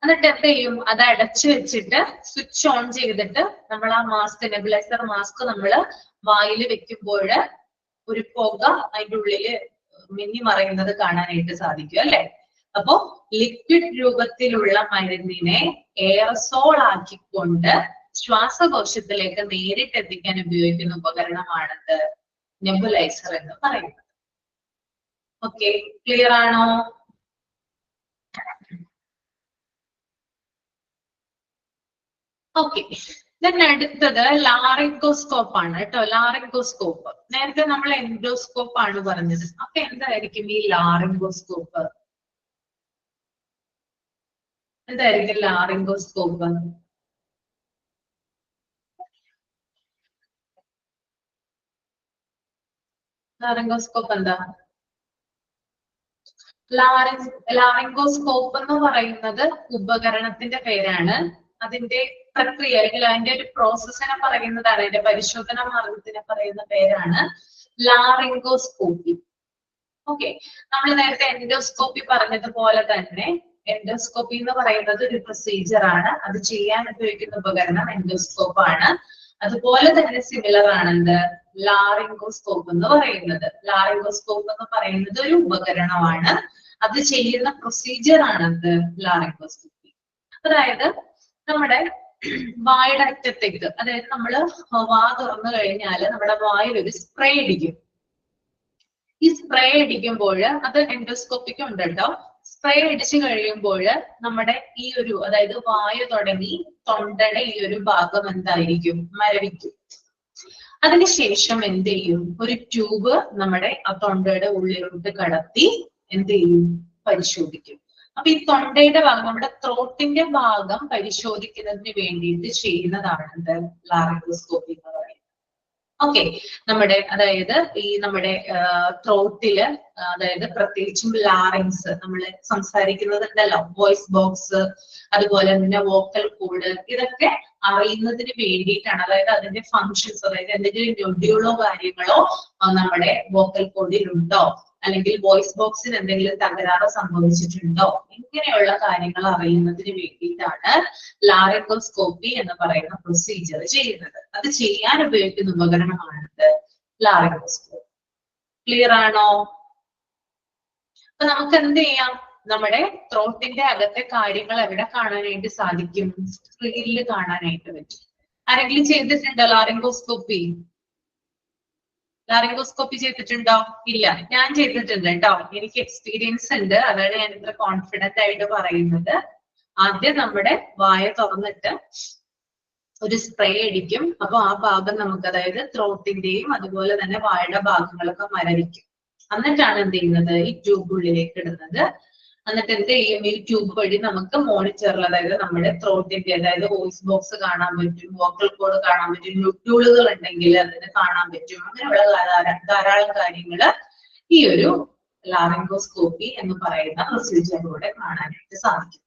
എന്നിട്ട് എന്ത് ചെയ്യും, അത് അടച്ചു വെച്ചിട്ട് സ്വിച്ച് ഓൺ ചെയ്തിട്ട് നമ്മൾ ആ മാസ്ക് നെബുലൈസർ മാസ്ക് നമ്മൾ വായിൽ വെക്കുമ്പോൾ ഒരു പുക അതിൻ്റെ ഉള്ളില് മിന്നി മറയുന്നത് കാണാനായിട്ട് സാധിക്കും അല്ലെ. അപ്പോ ലിക്വിഡ് രൂപത്തിലുള്ള മരുന്നിനെ എയർസോൾ ആക്കിക്കൊണ്ട് ശ്വാസകോശത്തിലേക്ക് നേരിട്ട് എത്തിക്കാൻ ഉപയോഗിക്കുന്ന ഉപകരണമാണത് നെബുലൈസർ എന്ന് പറയുന്നത്. ഓക്കെ, ക്ലിയർ ആണോ? ഓക്കെ, അടുത്തത് ലാറിംഗോസ്കോപ്പ് ആണ് കേട്ടോ. ലാറിംഗോസ്കോപ്പ് നേരത്തെ നമ്മൾ എൻഡോസ്കോപ്പ് ആണ് പറഞ്ഞത്. അപ്പൊ എന്തായിരിക്കും ഈ ലാറിംഗോസ്കോപ്പ്? എന്തായിരിക്കും ലാറിംഗോസ്കോപ്പ്? ലാറിംഗോസ്കോപ്പ് എന്താ? ലാറിംഗോസ്കോപ്പ് എന്ന് പറയുന്നത് ഉപകരണത്തിന്റെ പേരാണ്. അതിന്റെ പ്രക്രിയ അല്ലെങ്കിൽ അതിന്റെ ഒരു പ്രോസസ്സിനെ പറയുന്നതാണ്, അതിന്റെ പരിശോധന മാർഗത്തിനെ പറയുന്ന പേരാണ് ലാറിംഗോസ്കോപ്പി. ഓക്കെ, നമ്മൾ നേരത്തെ എൻഡോസ്കോപ്പി പറഞ്ഞതുപോലെ തന്നെ എൻഡോസ്കോപ്പി എന്ന് പറയുന്നത് ഒരു പ്രൊസീജിയർ ആണ്. അത് ചെയ്യാൻ ഉപയോഗിക്കുന്ന ഉപകരണം എൻഡോസ്കോപ്പ് ആണ്. അതുപോലെ തന്നെ സിമിലർ ആണെന്ത് ലാറിംഗോസ്കോപ്പ് എന്ന് പറയുന്നത്. ലാറിംഗോസ്കോപ്പ് എന്ന് പറയുന്നത് ഒരു ഉപകരണമാണ്. അത് ചെയ്യുന്ന പ്രൊസീജിയർ ആണെന്ത് ലാറിംഗോസ്കോപ്പി. അതായത് നമ്മുടെ വായുടെ അറ്റത്തേക്ക്, അതായത് നമ്മള് വാ തുറന്നു കഴിഞ്ഞാൽ നമ്മുടെ വായിൽ ഒരു സ്പ്രേ അടിക്കും. ഈ സ്പ്രേ അടിക്കുമ്പോൾ അത് എൻഡോസ്കോപ്പിക്ക് ഉണ്ട് കേട്ടോ. സ്പ്രേ അടിച്ചു കഴിയുമ്പോൾ നമ്മുടെ ഈ ഒരു അതായത് വായു തുടങ്ങി തൊണ്ടയുടെ ഈ ഒരു ഭാഗം എന്തായിരിക്കും, മരവിക്കും. അതിനുശേഷം എന്ത് ചെയ്യും, ഒരു ട്യൂബ് നമ്മുടെ ആ തൊണ്ടയുടെ ഉള്ളിലോട്ട് കടത്തി എന്ത് ചെയ്യും, പരിശോധിക്കും. അപ്പൊ ഈ തൊണ്ടയുടെ ഭാഗം, നമ്മുടെ ത്രോട്ടിന്റെ ഭാഗം പരിശോധിക്കുന്നതിന് വേണ്ടിയിട്ട് ചെയ്യുന്നതാണ് ലാറിംഗോസ്കോപ്പി എന്ന് പറയുന്നത്. ഓക്കെ, നമ്മുടെ അതായത് ഈ നമ്മുടെ ത്രോട്ടില് അതായത് പ്രത്യേകിച്ചും ലാറിങ്സ് നമ്മൾ സംസാരിക്കുന്നതുണ്ടല്ലോ, വോയിസ് ബോക്സ്, അതുപോലെ തന്നെ വോക്കൽ കോഡ്, ഇതൊക്കെ അറിയുന്നതിന് വേണ്ടിയിട്ടാണ്. അതായത് അതിന്റെ ഫങ്ഷൻസ്, അതായത് എന്തെങ്കിലും നൊഡ്യൂളോ കാര്യങ്ങളോ നമ്മുടെ വോക്കൽ കോഡിലുണ്ടോ, അല്ലെങ്കിൽ വോയിസ് ബോക്സിന് എന്തെങ്കിലും തകരാറ് സംഭവിച്ചിട്ടുണ്ടോ, ഇങ്ങനെയുള്ള കാര്യങ്ങൾ അറിയുന്നതിന് വേണ്ടിയിട്ടാണ് ലാറിംഗോസ്കോപ്പി എന്ന് പറയുന്ന പ്രൊസീജിയർ ചെയ്യുന്നത്. അത് ചെയ്യാൻ ഉപയോഗിക്കുന്ന ഉപകരണമാണത് ലാറിംഗോസ്കോപ്പി. ക്ലിയർ ആണോ? അപ്പൊ നമുക്ക് എന്ത് ചെയ്യാം, നമ്മുടെ ത്രോട്ടിന്റെ അകത്തെ കാര്യങ്ങൾ എവിടെ കാണാനായിട്ട് സാധിക്കും, സ്ക്രീനിൽ കാണാനായിട്ട് പറ്റും. ആരെങ്കിലും ചെയ്തിട്ടുണ്ടോ ലാറിംഗോസ്കോപ്പി? ലാറിംഗോസ്കോപ്പി ചെയ്തിട്ടുണ്ടോ? ഇല്ല, ഞാൻ ചെയ്തിട്ടുണ്ട് കേട്ടോ. എനിക്ക് എക്സ്പീരിയൻസ് ഉണ്ട്, അതാണ് ഞാൻ ഇത്ര കോൺഫിഡന്റ് ആയിട്ട് പറയുന്നത്. ആദ്യം നമ്മുടെ വായ തുറന്നിട്ട് ഒരു സ്പ്രേ അടിക്കും. അപ്പൊ ആ ഭാഗം നമുക്ക്, അതായത് ത്രോട്ടിന്റെയും അതുപോലെ തന്നെ വായുടെ ഭാഗങ്ങളൊക്കെ മരവിക്കും. എന്നിട്ടാണ് എന്ത് ചെയ്യുന്നത്, ഈ ട്യൂബ് ഉള്ളിലേക്ക് ഇടുന്നത്. എന്നിട്ട് എന്ത് ചെയ്യും, ഈ ട്യൂബ് വഴി നമുക്ക് മോണിറ്ററിൽ, അതായത് നമ്മുടെ ത്രോട്ടിന്റെ, അതായത് വോയിസ് ബോക്സ് കാണാൻ പറ്റും, വോക്കൽ കോഡ് കാണാൻ പറ്റും, നൊഡ്യൂളുകൾ ഉണ്ടെങ്കിൽ അതിന് കാണാൻ പറ്റും. അങ്ങനെയുള്ള ധാരാളം കാര്യങ്ങൾ ഈ ഒരു ലാറിംഗോസ്കോപ്പി എന്ന് പറയുന്ന പ്രൊസീജിയറിലൂടെ കാണാനായിട്ട് സാധിക്കും.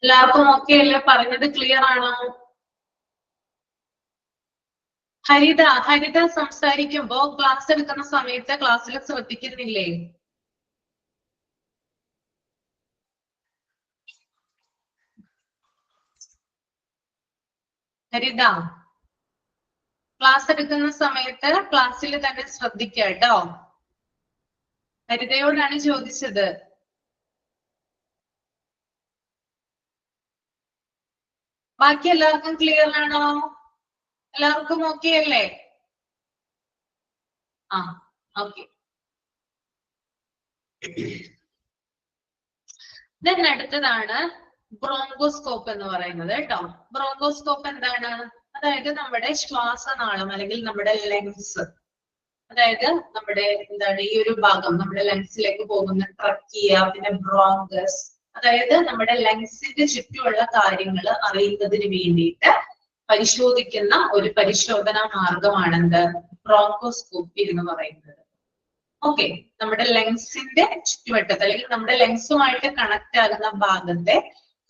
എല്ലാവർക്കും ഓക്കെ അല്ലേ? പറഞ്ഞത് ക്ലിയർ ആണോ? ഹരിത സംസാരിക്കുമ്പോ ക്ലാസ് എടുക്കുന്ന സമയത്ത് ക്ലാസ്സിൽ ശ്രദ്ധിക്കുന്നില്ലേ? ഹരിത, ക്ലാസ് എടുക്കുന്ന സമയത്ത് ക്ലാസ്സിൽ തന്നെ ശ്രദ്ധിക്കുക കേട്ടോ. ഹരിതയോടാണ് ചോദിച്ചത്. ബാക്കി എല്ലാവർക്കും ക്ലിയർ ആണോ? എല്ലാവർക്കും ഓക്കെ അല്ലേ? ഓക്കെ. അടുത്തതാണ് ബ്രോങ്കോസ്കോപ്പ് എന്ന് പറയുന്നത് കേട്ടോ. ബ്രോങ്കോസ്കോപ്പ് എന്താണ്? അതായത് നമ്മുടെ ശ്വാസനാളം അല്ലെങ്കിൽ നമ്മുടെ ലങ്സ്, അതായത് നമ്മുടെ എന്താണ് ഈ ഒരു ഭാഗം നമ്മുടെ ലങ്സിലേക്ക് പോകുന്ന ട്രക്കിയ, പിന്നെ ബ്രോങ്കസ്, അതായത് നമ്മുടെ ലങ്സിന്റെ ചുറ്റുമുള്ള കാര്യങ്ങൾ അറിയുന്നതിന് വേണ്ടിയിട്ട് പരിശോധിക്കുന്ന ഒരു പരിശോധനാ മാർഗമാണെന്ത് ബ്രോങ്കോസ്കോപ്പി എന്ന് പറയുന്നത്. ഓക്കെ, നമ്മുടെ ലങ്സിന്റെ ചുറ്റുവട്ടത്ത് അല്ലെങ്കിൽ നമ്മുടെ ലങ്സുമായിട്ട് കണക്ട് ആകുന്ന ഭാഗത്തെ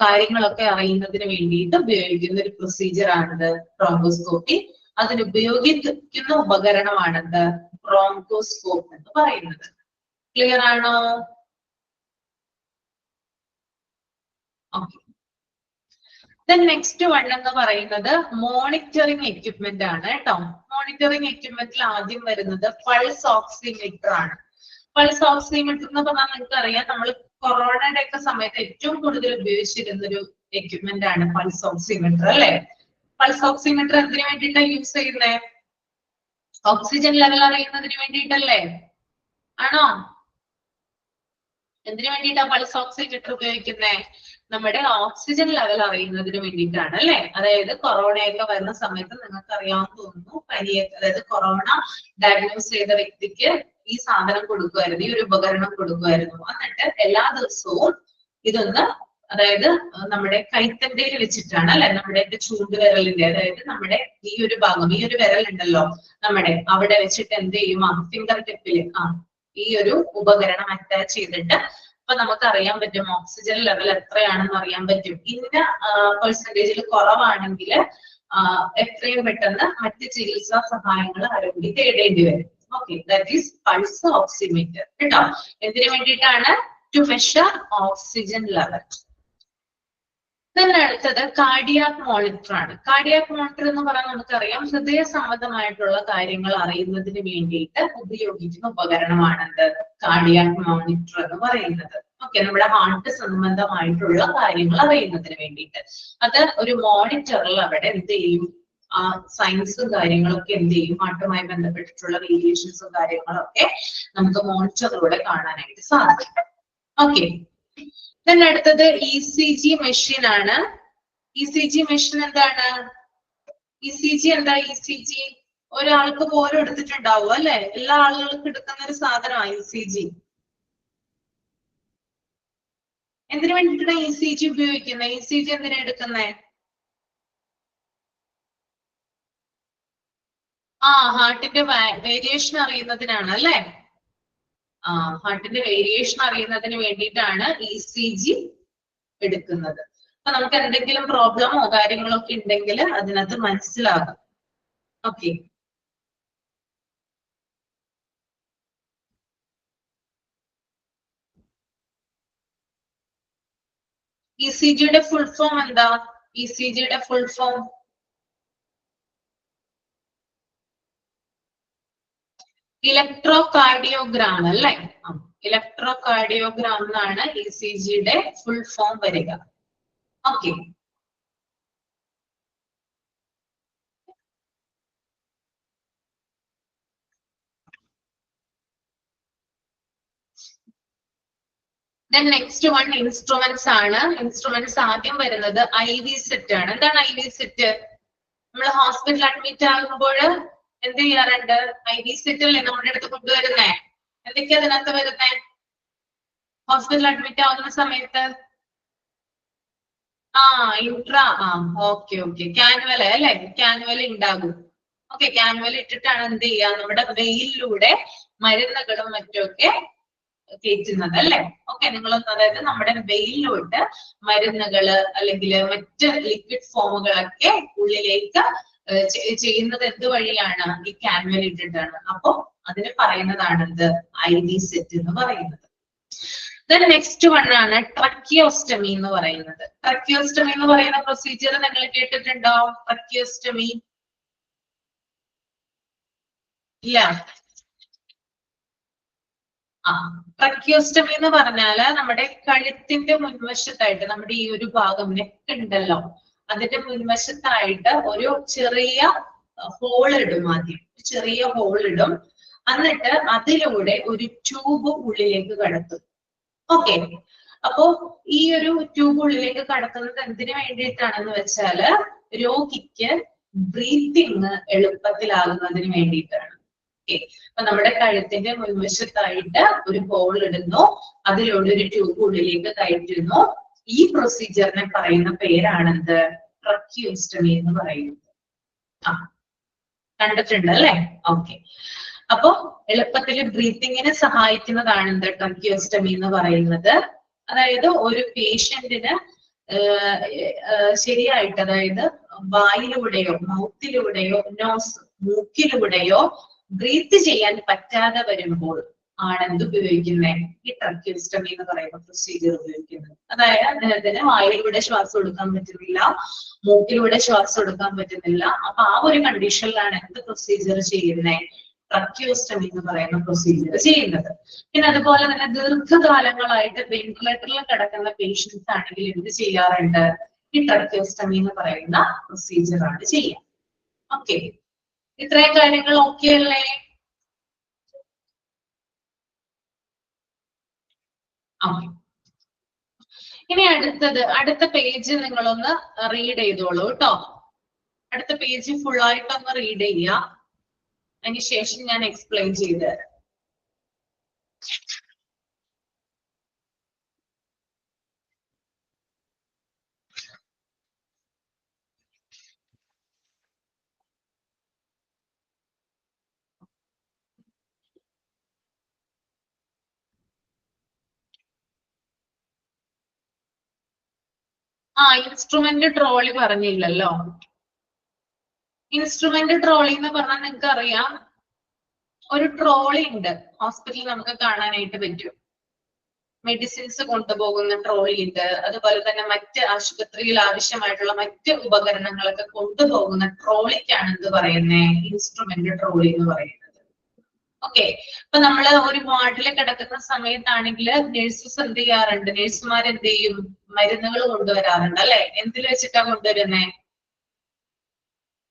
കാര്യങ്ങളൊക്കെ അറിയുന്നതിന് വേണ്ടിയിട്ട് ഉപയോഗിക്കുന്ന ഒരു പ്രൊസീജിയർ ആണിത് ബ്രോങ്കോസ്കോപ്പി. അതിനുപയോഗിക്കുന്ന ഉപകരണമാണെന്ത് ബ്രോങ്കോസ്കോപ്പ് എന്ന് പറയുന്നത്. ക്ലിയർ ആണോ? ഓക്കെ. ദെൻ നെക്സ്റ്റ് വൺ എന്ന് പറയുന്നത് മോണിറ്ററിംഗ് എക്യുപ്മെന്റ് ആണ് കേട്ടോ. മോണിറ്ററിംഗ് എക്യുപ്മെന്റിൽ ആദ്യം വരുന്നത് പൾസ് ഓക്സിമീറ്റർ ആണ്. പൾസ് ഓക്സിമീറ്റർ എന്ന് പറഞ്ഞാൽ നിങ്ങൾക്ക് അറിയാം, നമ്മൾ കൊറോണയുടെ ഒക്കെ സമയത്ത് ഏറ്റവും കൂടുതൽ ഉപയോഗിച്ചിരുന്ന ഒരു എക്യുപ്മെന്റ് ആണ് പൾസ് ഓക്സിമീറ്റർ അല്ലെ. പൾസ് ഓക്സിമീറ്റർ എന്തിനു വേണ്ടിയിട്ടാണ് യൂസ് ചെയ്യുന്നത്? ഓക്സിജൻ ലെവൽ അറിയുന്നതിന് വേണ്ടിയിട്ടല്ലേ? ആണോ? എന്തിനു വേണ്ടിയിട്ടാണ് പൾസ് ഓക്സിമീറ്റർ ഉപയോഗിക്കുന്നത്? നമ്മുടെ ഓക്സിജൻ ലെവൽ അറിയുന്നതിന് വേണ്ടിയിട്ടാണ് അല്ലെ. അതായത് കൊറോണയൊക്കെ വരുന്ന സമയത്ത് നിങ്ങൾക്ക് അറിയാമെന്ന് തോന്നുന്നു, പനിയൊക്കെ, അതായത് കൊറോണ ഡയഗ്നോസ് ചെയ്ത വ്യക്തിക്ക് ഈ സാധനം കൊടുക്കുമായിരുന്നു, ഈ ഒരു ഉപകരണം കൊടുക്കുമായിരുന്നു. എന്നിട്ട് എല്ലാ ദിവസവും ഇതൊന്ന്, അതായത് നമ്മുടെ കൈത്തണ്ടയിൽ വെച്ചിട്ടാണ് അല്ലെ, നമ്മുടെ ചൂണ്ടുവിരലിന്റെ, അതായത് നമ്മുടെ ഈ ഒരു ഭാഗം, ഈ ഒരു വിരൽ ഉണ്ടല്ലോ നമ്മുടെ, അവിടെ വെച്ചിട്ട് എന്ത് ചെയ്യും, ഫിംഗർ ടിപ്പിൽ ഈ ഒരു ഉപകരണം അറ്റാച്ച് ചെയ്തിട്ട് അപ്പൊ നമുക്ക് അറിയാൻ പറ്റും ഓക്സിജൻ ലെവൽ എത്രയാണെന്ന് അറിയാൻ പറ്റും. ഇന്ന പെർസെന്റേജിൽ കുറവാണെങ്കിൽ എത്രയും പെട്ടെന്ന് മറ്റ് ചികിത്സാ സഹായങ്ങൾ ആരോഗ്യം തേടേണ്ടി വരും. Okay, that is pulse oximeter കേട്ടോ. എന്തിനു വേണ്ടിയിട്ടാണ്? To measure oxygen level. അടുത്തത് കാർഡിയാക് മോണിറ്റർ ആണ്. കാർഡിയാക് മോണിറ്റർ എന്ന് പറഞ്ഞാൽ നമുക്കറിയാം ഹൃദയ സംബന്ധമായിട്ടുള്ള കാര്യങ്ങൾ അറിയുന്നതിന് വേണ്ടിയിട്ട് ഉപയോഗിക്കുന്ന ഉപകരണമാണത് കാർഡിയാക് മോണിറ്റർ എന്ന് പറയുന്നത്. ഓക്കെ, നമ്മുടെ ഹാർട്ട് സംബന്ധമായിട്ടുള്ള കാര്യങ്ങൾ അറിയുന്നതിന് വേണ്ടിയിട്ട് അത് ഒരു മോണിറ്ററിൽ അവിടെ എന്ത് ചെയ്യും, സയൻസും കാര്യങ്ങളൊക്കെ എന്ത് ചെയ്യും, ഹാർട്ടുമായി ബന്ധപ്പെട്ടിട്ടുള്ള വേരിയേഷൻസും കാര്യങ്ങളൊക്കെ നമുക്ക് മോണിറ്ററിലൂടെ കാണാനായിട്ട് സാധിക്കും. ഓക്കെ, അടുത്തത് ECG മെഷീൻ ആണ്. ECG മെഷീൻ എന്താണ്? ECG എന്താ? ECG ഒരാൾക്ക് പോലും എടുത്തിട്ടുണ്ടാവും അല്ലെ, എല്ലാ ആളുകൾക്കും എടുക്കുന്ന ഒരു സാധനമാണ് ECG. എന്തിനു വേണ്ടിയിട്ടാണ് ECG ഉപയോഗിക്കുന്നത്? ECG എന്തിനാ എടുക്കുന്നത്? ഹാർട്ടിന്റെ വേരിയേഷൻ അറിയുന്നതിനാണ് അല്ലെ. ഹാർട്ടിന്റെ വേരിയേഷൻ അറിയുന്നതിന് വേണ്ടിയിട്ടാണ് ECG എടുക്കുന്നത്. അപ്പൊ നമുക്ക് എന്തെങ്കിലും പ്രോബ്ലമോ കാര്യങ്ങളോ ഒക്കെ ഉണ്ടെങ്കിൽ അതിനകത്ത് മനസ്സിലാകും. ഓക്കെ, ECGയുടെ ഫുൾ ഫോം എന്താ? ECGയുടെ ഫുൾ ഫോം ഇലക്ട്രോകാർഡിയോഗ്രാം അല്ലെ. ഇലക്ട്രോകാർഡിയോഗ്രാം എന്നാണ് ECGയുടെ ഫുൾ ഫോം വരിക. ഓക്കെ, നെക്സ്റ്റ് വൺ ഇൻസ്ട്രുമെന്റ്സ് ആണ്. ഇൻസ്ട്രുമെന്റ്സ് ആദ്യം വരുന്നത് IV സെറ്റ് ആണ്. എന്താണ് IV സെറ്റ്? നമ്മൾ ഹോസ്പിറ്റലിൽ അഡ്മിറ്റ് ആകുമ്പോൾ എന്ത് ചെയ്യാറുണ്ട്? IV സെറ്റ് അല്ലേ നമ്മുടെ അടുത്ത് കൊണ്ടുവരുന്നേ. എന്തൊക്കെയാ അതിനകത്ത് വരുന്നേ? ഹോസ്പിറ്റലിൽ അഡ്മിറ്റ് ആവുന്ന സമയത്ത് ഓക്കെ കാനുവല അല്ലെ, കാനുവല ഉണ്ടാകും. ഓക്കെ, കാനുവല ഇട്ടിട്ടാണ് എന്ത് ചെയ്യുക, നമ്മുടെ വെയിലിലൂടെ മരുന്നുകളും മറ്റുമൊക്കെ കയറ്റുന്നത് അല്ലെ. ഓക്കെ, നിങ്ങളൊന്ന്, അതായത് നമ്മുടെ വെയിലിലോട്ട് മരുന്നുകള് അല്ലെങ്കിൽ മറ്റ് ലിക്വിഡ് ഫോമുകളൊക്കെ ഉള്ളിലേക്ക് ചെയ്യുന്നത് എന്ത് വഴിയാണ്? ഈ കാനുവല ഇട്ടിട്ടാണ്. അപ്പൊ അതിന് പറയുന്നതാണ് എന്ത്? IV സെറ്റ് എന്ന് പറയുന്നത്. നെക്സ്റ്റ് വൺ ആണ് ട്രക്കിയോസ്റ്റമി എന്ന് പറയുന്നത്. ട്രക്കിയോസ്റ്റമി എന്ന് പറയുന്ന പ്രൊസീജിയർ നിങ്ങൾ കേട്ടിട്ടുണ്ടോ? ട്രക്കിയോസ്റ്റമി ഇല്ല. ട്രക്കിയോസ്റ്റമി എന്ന് പറഞ്ഞാല് നമ്മുടെ കഴുത്തിന്റെ മുൻവശത്തായിട്ട്, നമ്മുടെ ഈ ഒരു ഭാഗം നെക്ക് ഉണ്ടല്ലോ, അതിന്റെ മുൻവശത്തായിട്ട് ഒരു ചെറിയ ഹോൾ ഇടും. ആദ്യം ചെറിയ ഹോൾ ഇടും, എന്നിട്ട് അതിലൂടെ ഒരു ട്യൂബ് ഉള്ളിലേക്ക് കടത്തും. ഓക്കെ, അപ്പോ ഈ ഒരു ട്യൂബ് ഉള്ളിലേക്ക് കടക്കുന്നത് എന്തിനു വേണ്ടിയിട്ടാണെന്ന് വെച്ചാല് രോഗിക്ക് ബ്രീത്തിങ് എളുപ്പത്തിലാകുന്നതിന് വേണ്ടിയിട്ടാണ്. ഓക്കെ, അപ്പൊ നമ്മുടെ കഴുത്തിന്റെ മുൻവശത്തായിട്ട് ഒരു ഹോൾ ഇടുന്നു, അതിലൂടെ ഒരു ട്യൂബ് ഉള്ളിലേക്ക് കയറ്റുന്നു. ഈ പ്രൊസീജിയറിനെ പറയുന്ന പേരാണെന്ത്? ട്രക്കിയോസ്റ്റമി എന്ന് പറയുന്നത്. ആ, കണ്ടിട്ടുണ്ട് അല്ലെ? ഓക്കെ, അപ്പൊ എളുപ്പത്തിൽ ബ്രീത്തിങ്ങിന് സഹായിക്കുന്നതാണ് എന്ത്? ട്രക്കിയോസ്റ്റമി എന്ന് പറയുന്നത്. അതായത് ഒരു പേഷ്യന്റിന് ശരിയായിട്ട്, അതായത് വായിലൂടെയോ മൗത്തിലൂടെയോ മൂക്കിലൂടെയോ ബ്രീത്ത് ചെയ്യാൻ പറ്റാതെ വരുമ്പോൾ ആണ് എന്ത് ഉപയോഗിക്കുന്നത്? ഈ ട്രക്കിയോസ്റ്റമി എന്ന് പറയുന്ന പ്രൊസീജിയർ ഉപയോഗിക്കുന്നത്. അതായത് അദ്ദേഹത്തിന് വായിലൂടെ ശ്വാസം എടുക്കാൻ പറ്റുന്നില്ല, മൂക്കിലൂടെ ശ്വാസം എടുക്കാൻ പറ്റുന്നില്ല. അപ്പൊ ആ ഒരു കണ്ടീഷനിലാണ് എന്ത് പ്രൊസീജിയർ ചെയ്യുന്നത്? ട്രക്കിയോസ്റ്റമി എന്ന് പറയുന്ന പ്രൊസീജിയർ ചെയ്യുന്നത്. പിന്നെ അതുപോലെ തന്നെ ദീർഘകാലങ്ങളായിട്ട് വെന്റിലേറ്ററിൽ കിടക്കുന്ന പേഷ്യൻസ് ആണെങ്കിൽ എന്ത് ചെയ്യാറുണ്ട്? ഈ ട്രക്കിയോസ്റ്റമി എന്ന് പറയുന്ന പ്രൊസീജിയർ ആണ് ചെയ്യുക. ഓക്കെ, ഇത്രയും കാര്യങ്ങൾ ഓക്കെ അല്ലേ? ഓക്കെ, ഇനി അടുത്ത പേജ് നിങ്ങളൊന്ന് റീഡ് ചെയ്തോളൂ കേട്ടോ. അടുത്ത പേജ് ഫുൾ ആയിട്ടൊന്ന് റീഡ് ചെയ്യുക, അതിനുശേഷം ഞാൻ എക്സ്പ്ലെയിൻ ചെയ്തു തരാം. ഇൻസ്ട്രുമെന്റ് ട്രോളി പറഞ്ഞില്ലല്ലോ. ഇൻസ്ട്രുമെന്റ് ട്രോളി എന്ന് പറഞ്ഞാൽ നിങ്ങൾക്ക് അറിയാം, ഒരു ട്രോളി ഉണ്ട് ഹോസ്പിറ്റലിൽ നമുക്ക് കാണാനായിട്ട് പറ്റും. മെഡിസിൻസ് കൊണ്ടുപോകുന്ന ട്രോളി ഉണ്ട്, അതുപോലെ തന്നെ മറ്റ് ആശുപത്രിയിൽ ആവശ്യമായിട്ടുള്ള മറ്റ് ഉപകരണങ്ങളൊക്കെ കൊണ്ടുപോകുന്ന ട്രോളിക്കാണ് എന്ത് പറയുന്നത്? ഇൻസ്ട്രുമെന്റ് ട്രോളി എന്ന് പറയുന്നത്. ഓക്കെ, അപ്പൊ നമ്മള് ഒരു വാർഡിൽ കിടക്കുന്ന സമയത്താണെങ്കിൽ നഴ്സസ് എന്ത് ചെയ്യാറുണ്ട്? നഴ്സുമാർ എന്ത് ചെയ്യും? മരുന്നുകൾ കൊണ്ടുവരാറുണ്ട് അല്ലെ? എന്തിൽ വെച്ചിട്ടാ കൊണ്ടുവരുന്നേ?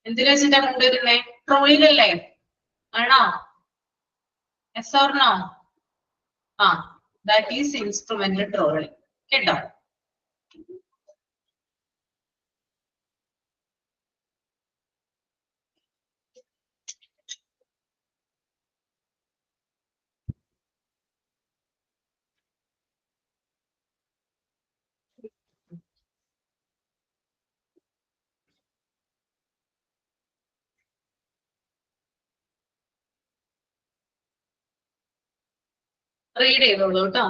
എന്തിൽ വെച്ചിട്ടാ കൊണ്ടുവരുന്നേ? ട്രോളിയിലല്ലേ? ആണോ? Yes or no? That is instrument trolley. കേട്ടോ? റീഡ് ചെയ്തോളൂ കേട്ടോ.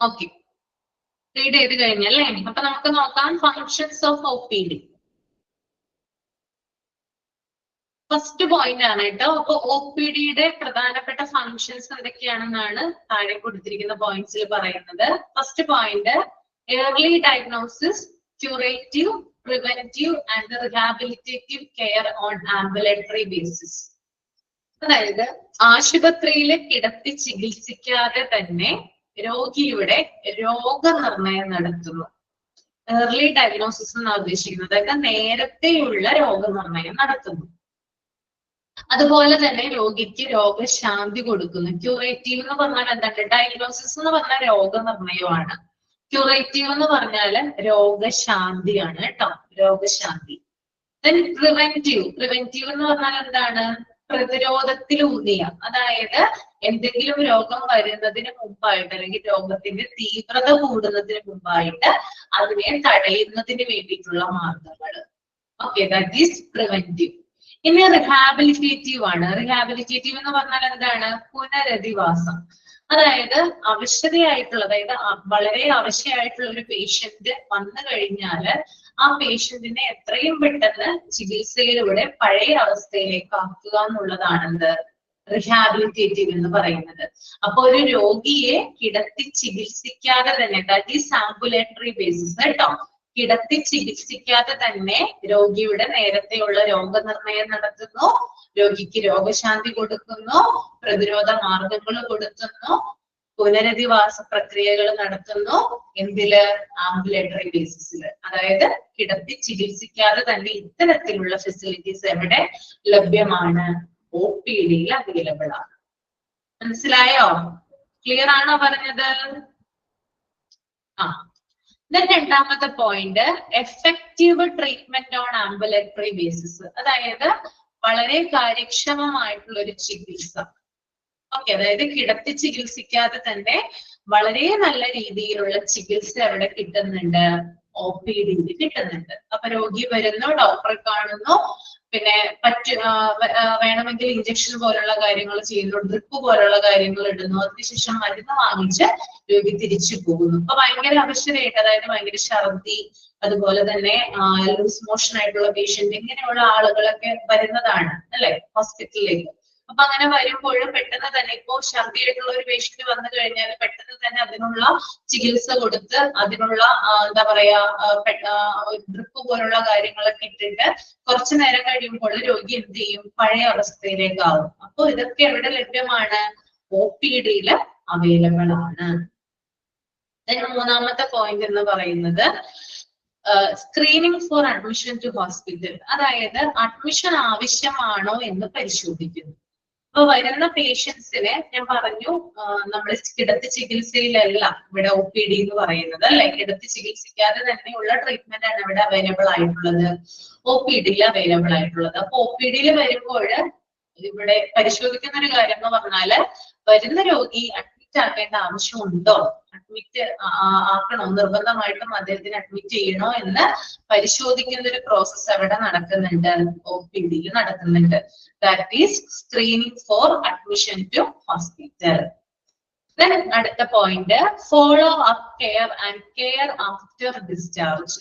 ഓക്കെ, റീഡ് ചെയ്ത് കഴിഞ്ഞല്ലേ? അപ്പൊ നമുക്ക് നോക്കാം functions of OPD. First point ആണ് കേട്ടോ. അപ്പൊ OPDയുടെ പ്രധാനപ്പെട്ട ഫങ്ഷൻസ് എന്തൊക്കെയാണെന്നാണ് താഴെ കൊടുത്തിരിക്കുന്ന പോയിന്റ്സിൽ പറയുന്നത്. First point, early diagnosis, curative, preventive and rehabilitative care on ambulatory basis. അതായത് ആശുപത്രിയിൽ കിടത്തി ചികിത്സിക്കാതെ തന്നെ രോഗിയുടെ രോഗനിർണയം നടത്തുന്നു. ഏർലി ഡയഗ്നോസിസ് എന്നാണ് ഉദ്ദേശിക്കുന്നത്, അതായത് നേരത്തെയുള്ള രോഗനിർണയം നടത്തുന്നു. അതുപോലെ തന്നെ രോഗിക്ക് രോഗശാന്തി കൊടുക്കുന്നു. ക്യൂറേറ്റീവ് എന്ന് പറഞ്ഞാൽ എന്താണ്? ഡയഗ്നോസിസ് എന്ന് പറഞ്ഞാൽ രോഗനിർണയമാണ്. ക്യൂറേറ്റീവ് എന്ന് പറഞ്ഞാല് രോഗശാന്തിയാണ് കേട്ടോ, രോഗശാന്തി. Then preventive. പ്രിവെന്റീവ് എന്ന് പറഞ്ഞാൽ എന്താണ്? പ്രതിരോധത്തിലൂന്നിയ, അതായത് എന്തെങ്കിലും രോഗം വരുന്നതിന് മുമ്പായിട്ട് അല്ലെങ്കിൽ രോഗത്തിന്റെ തീവ്രത കൂടുന്നതിന് മുമ്പായിട്ട് അതിനെ തടയുന്നതിന് വേണ്ടിയിട്ടുള്ള മാർഗങ്ങൾ. Okay, that is preventive. ഇനി റിഹാബിലിറ്റേറ്റീവ് ആണ്. റിഹാബിലിറ്റേറ്റീവ് എന്ന് പറഞ്ഞാൽ എന്താണ്? പുനരധിവാസം. അതായത് അവശതയായിട്ടുള്ള, അതായത് വളരെ അവശയായിട്ടുള്ള ഒരു പേഷ്യന്റ് വന്നു കഴിഞ്ഞാല് ആ പേഷ്യന്റിനെ എത്രയും പെട്ടെന്ന് ചികിത്സയിലൂടെ പഴയ അവസ്ഥയിലേക്ക് ആക്കുക എന്നുള്ളതാണ് എന്ത്? റിഹാബിലിറ്റേറ്റീവ് എന്ന് പറയുന്നത്. അപ്പൊ ഒരു രോഗിയെ കിടത്തി ചികിത്സിക്കാതെ തന്നെ, ദാറ്റ് ഈസ് ആംബുലേറ്ററി ബേസിസ് കേട്ടോ, കിടത്തി ചികിത്സിക്കാതെ തന്നെ രോഗിയുടെ നേരത്തെയുള്ള രോഗനിർണയം നടത്തുന്നു, രോഗിക്ക് രോഗശാന്തി കൊടുക്കുന്നു, പ്രതിരോധ മാർഗങ്ങൾ കൊടുക്കുന്നു, പുനരധിവാസ പ്രക്രിയകൾ നടത്തുന്നു. എന്തില്? ആംബുലേറ്ററി ബേസിസിൽ. അതായത് കിടത്തി ചികിത്സിക്കാതെ തന്നെ ഇത്തരത്തിലുള്ള ഫെസിലിറ്റീസ് എവിടെ ലഭ്യമാണ്? OPDയിൽ അവൈലബിൾ ആണ്. മനസ്സിലായോ? ക്ലിയർ ആണോ പറഞ്ഞത്? രണ്ടാമത്തെ point, effective treatment on ambulatory basis. അതായത് വളരെ കാര്യക്ഷമമായിട്ടുള്ള ഒരു ചികിത്സ. ഓക്കെ, അതായത് കിടത്തി ചികിത്സിക്കാതെ തന്നെ വളരെ നല്ല രീതിയിലുള്ള ചികിത്സ എവിടെ കിട്ടുന്നുണ്ട്? OPDയിൽ കിട്ടുന്നുണ്ട്. അപ്പൊ രോഗി വരുന്നു, ഡോക്ടറെ കാണുന്നു, പിന്നെ വേണമെങ്കിൽ ഇഞ്ചക്ഷൻ പോലുള്ള കാര്യങ്ങൾ ചെയ്യുന്നു, ഡ്രിപ്പ് പോലുള്ള കാര്യങ്ങൾ ഇടുന്നു, അതിനുശേഷം മരുന്ന് വാങ്ങിച്ച് രോഗി തിരിച്ചു പോകുന്നു. അപ്പൊ ഭയങ്കര അവശതയായിട്ട്, അതായത് ഭയങ്കര ഛർദി, അതുപോലെ തന്നെ ലൂസ് മോഷൻ ആയിട്ടുള്ള പേഷ്യന്റ്, ഇങ്ങനെയുള്ള ആളുകളൊക്കെ വരുന്നതാണ് അല്ലെ ഹോസ്പിറ്റലിലേക്ക്. അപ്പൊ അങ്ങനെ വരുമ്പോഴും പെട്ടെന്ന് തന്നെ, ഇപ്പോ ഛർദിയായിട്ടുള്ള ഒരു പേഷ്യന്റ് വന്നു കഴിഞ്ഞാൽ പെട്ടെന്ന് തന്നെ അതിനുള്ള ചികിത്സ കൊടുത്ത് അതിനുള്ള എന്താ പറയാ ഡ്രിപ്പ് പോലുള്ള കാര്യങ്ങളൊക്കെ ഇട്ടിട്ട് കുറച്ചു നേരം കഴിയുമ്പോൾ രോഗി എന്ത് ചെയ്യും? പഴയ അവസ്ഥയിലേക്കാവും. അപ്പൊ ഇതൊക്കെ എവിടെ ലഭ്യമാണ്? OPDയിൽ അവൈലബിൾ ആണ്. മൂന്നാമത്തെ പോയിന്റ് എന്ന് പറയുന്നത് screening for admission to hospital. അതായത് അഡ്മിഷൻ ആവശ്യമാണോ എന്ന് പരിശോധിക്കുന്നു. അപ്പൊ വരുന്ന പേഷ്യൻസിനെ ഞാൻ പറഞ്ഞു, നമ്മൾ കിടത്തി ചികിത്സയിലല്ല ഇവിടെ OPD എന്ന് പറയുന്നത് അല്ലെ, കിടത്തി ചികിത്സിക്കാതെ തന്നെയുള്ള ട്രീറ്റ്മെന്റ് ആണ് ഇവിടെ അവൈലബിൾ ആയിട്ടുള്ളത്, OPDയിൽ അവൈലബിൾ ആയിട്ടുള്ളത്. അപ്പൊ OPDയിൽ വരുമ്പോൾ ഇവിടെ പരിശോധിക്കുന്ന ഒരു കാര്യം എന്ന് പറഞ്ഞാല്, വരുന്ന രോഗി അഡ്മിറ്റ് ആക്കേണ്ട ആവശ്യമുണ്ടോ, അഡ്മിറ്റ് ആക്കണോ, നിർബന്ധമായിട്ടും അദ്ദേഹത്തിന് അഡ്മിറ്റ് ചെയ്യണോ എന്ന് പരിശോധിക്കുന്ന ഒരു പ്രോസസ് അവിടെ നടക്കുന്നുണ്ട്, OPDയിൽ നടക്കുന്നുണ്ട്. That is screening for admission to hospital. അടുത്ത point, follow up care and care after discharge.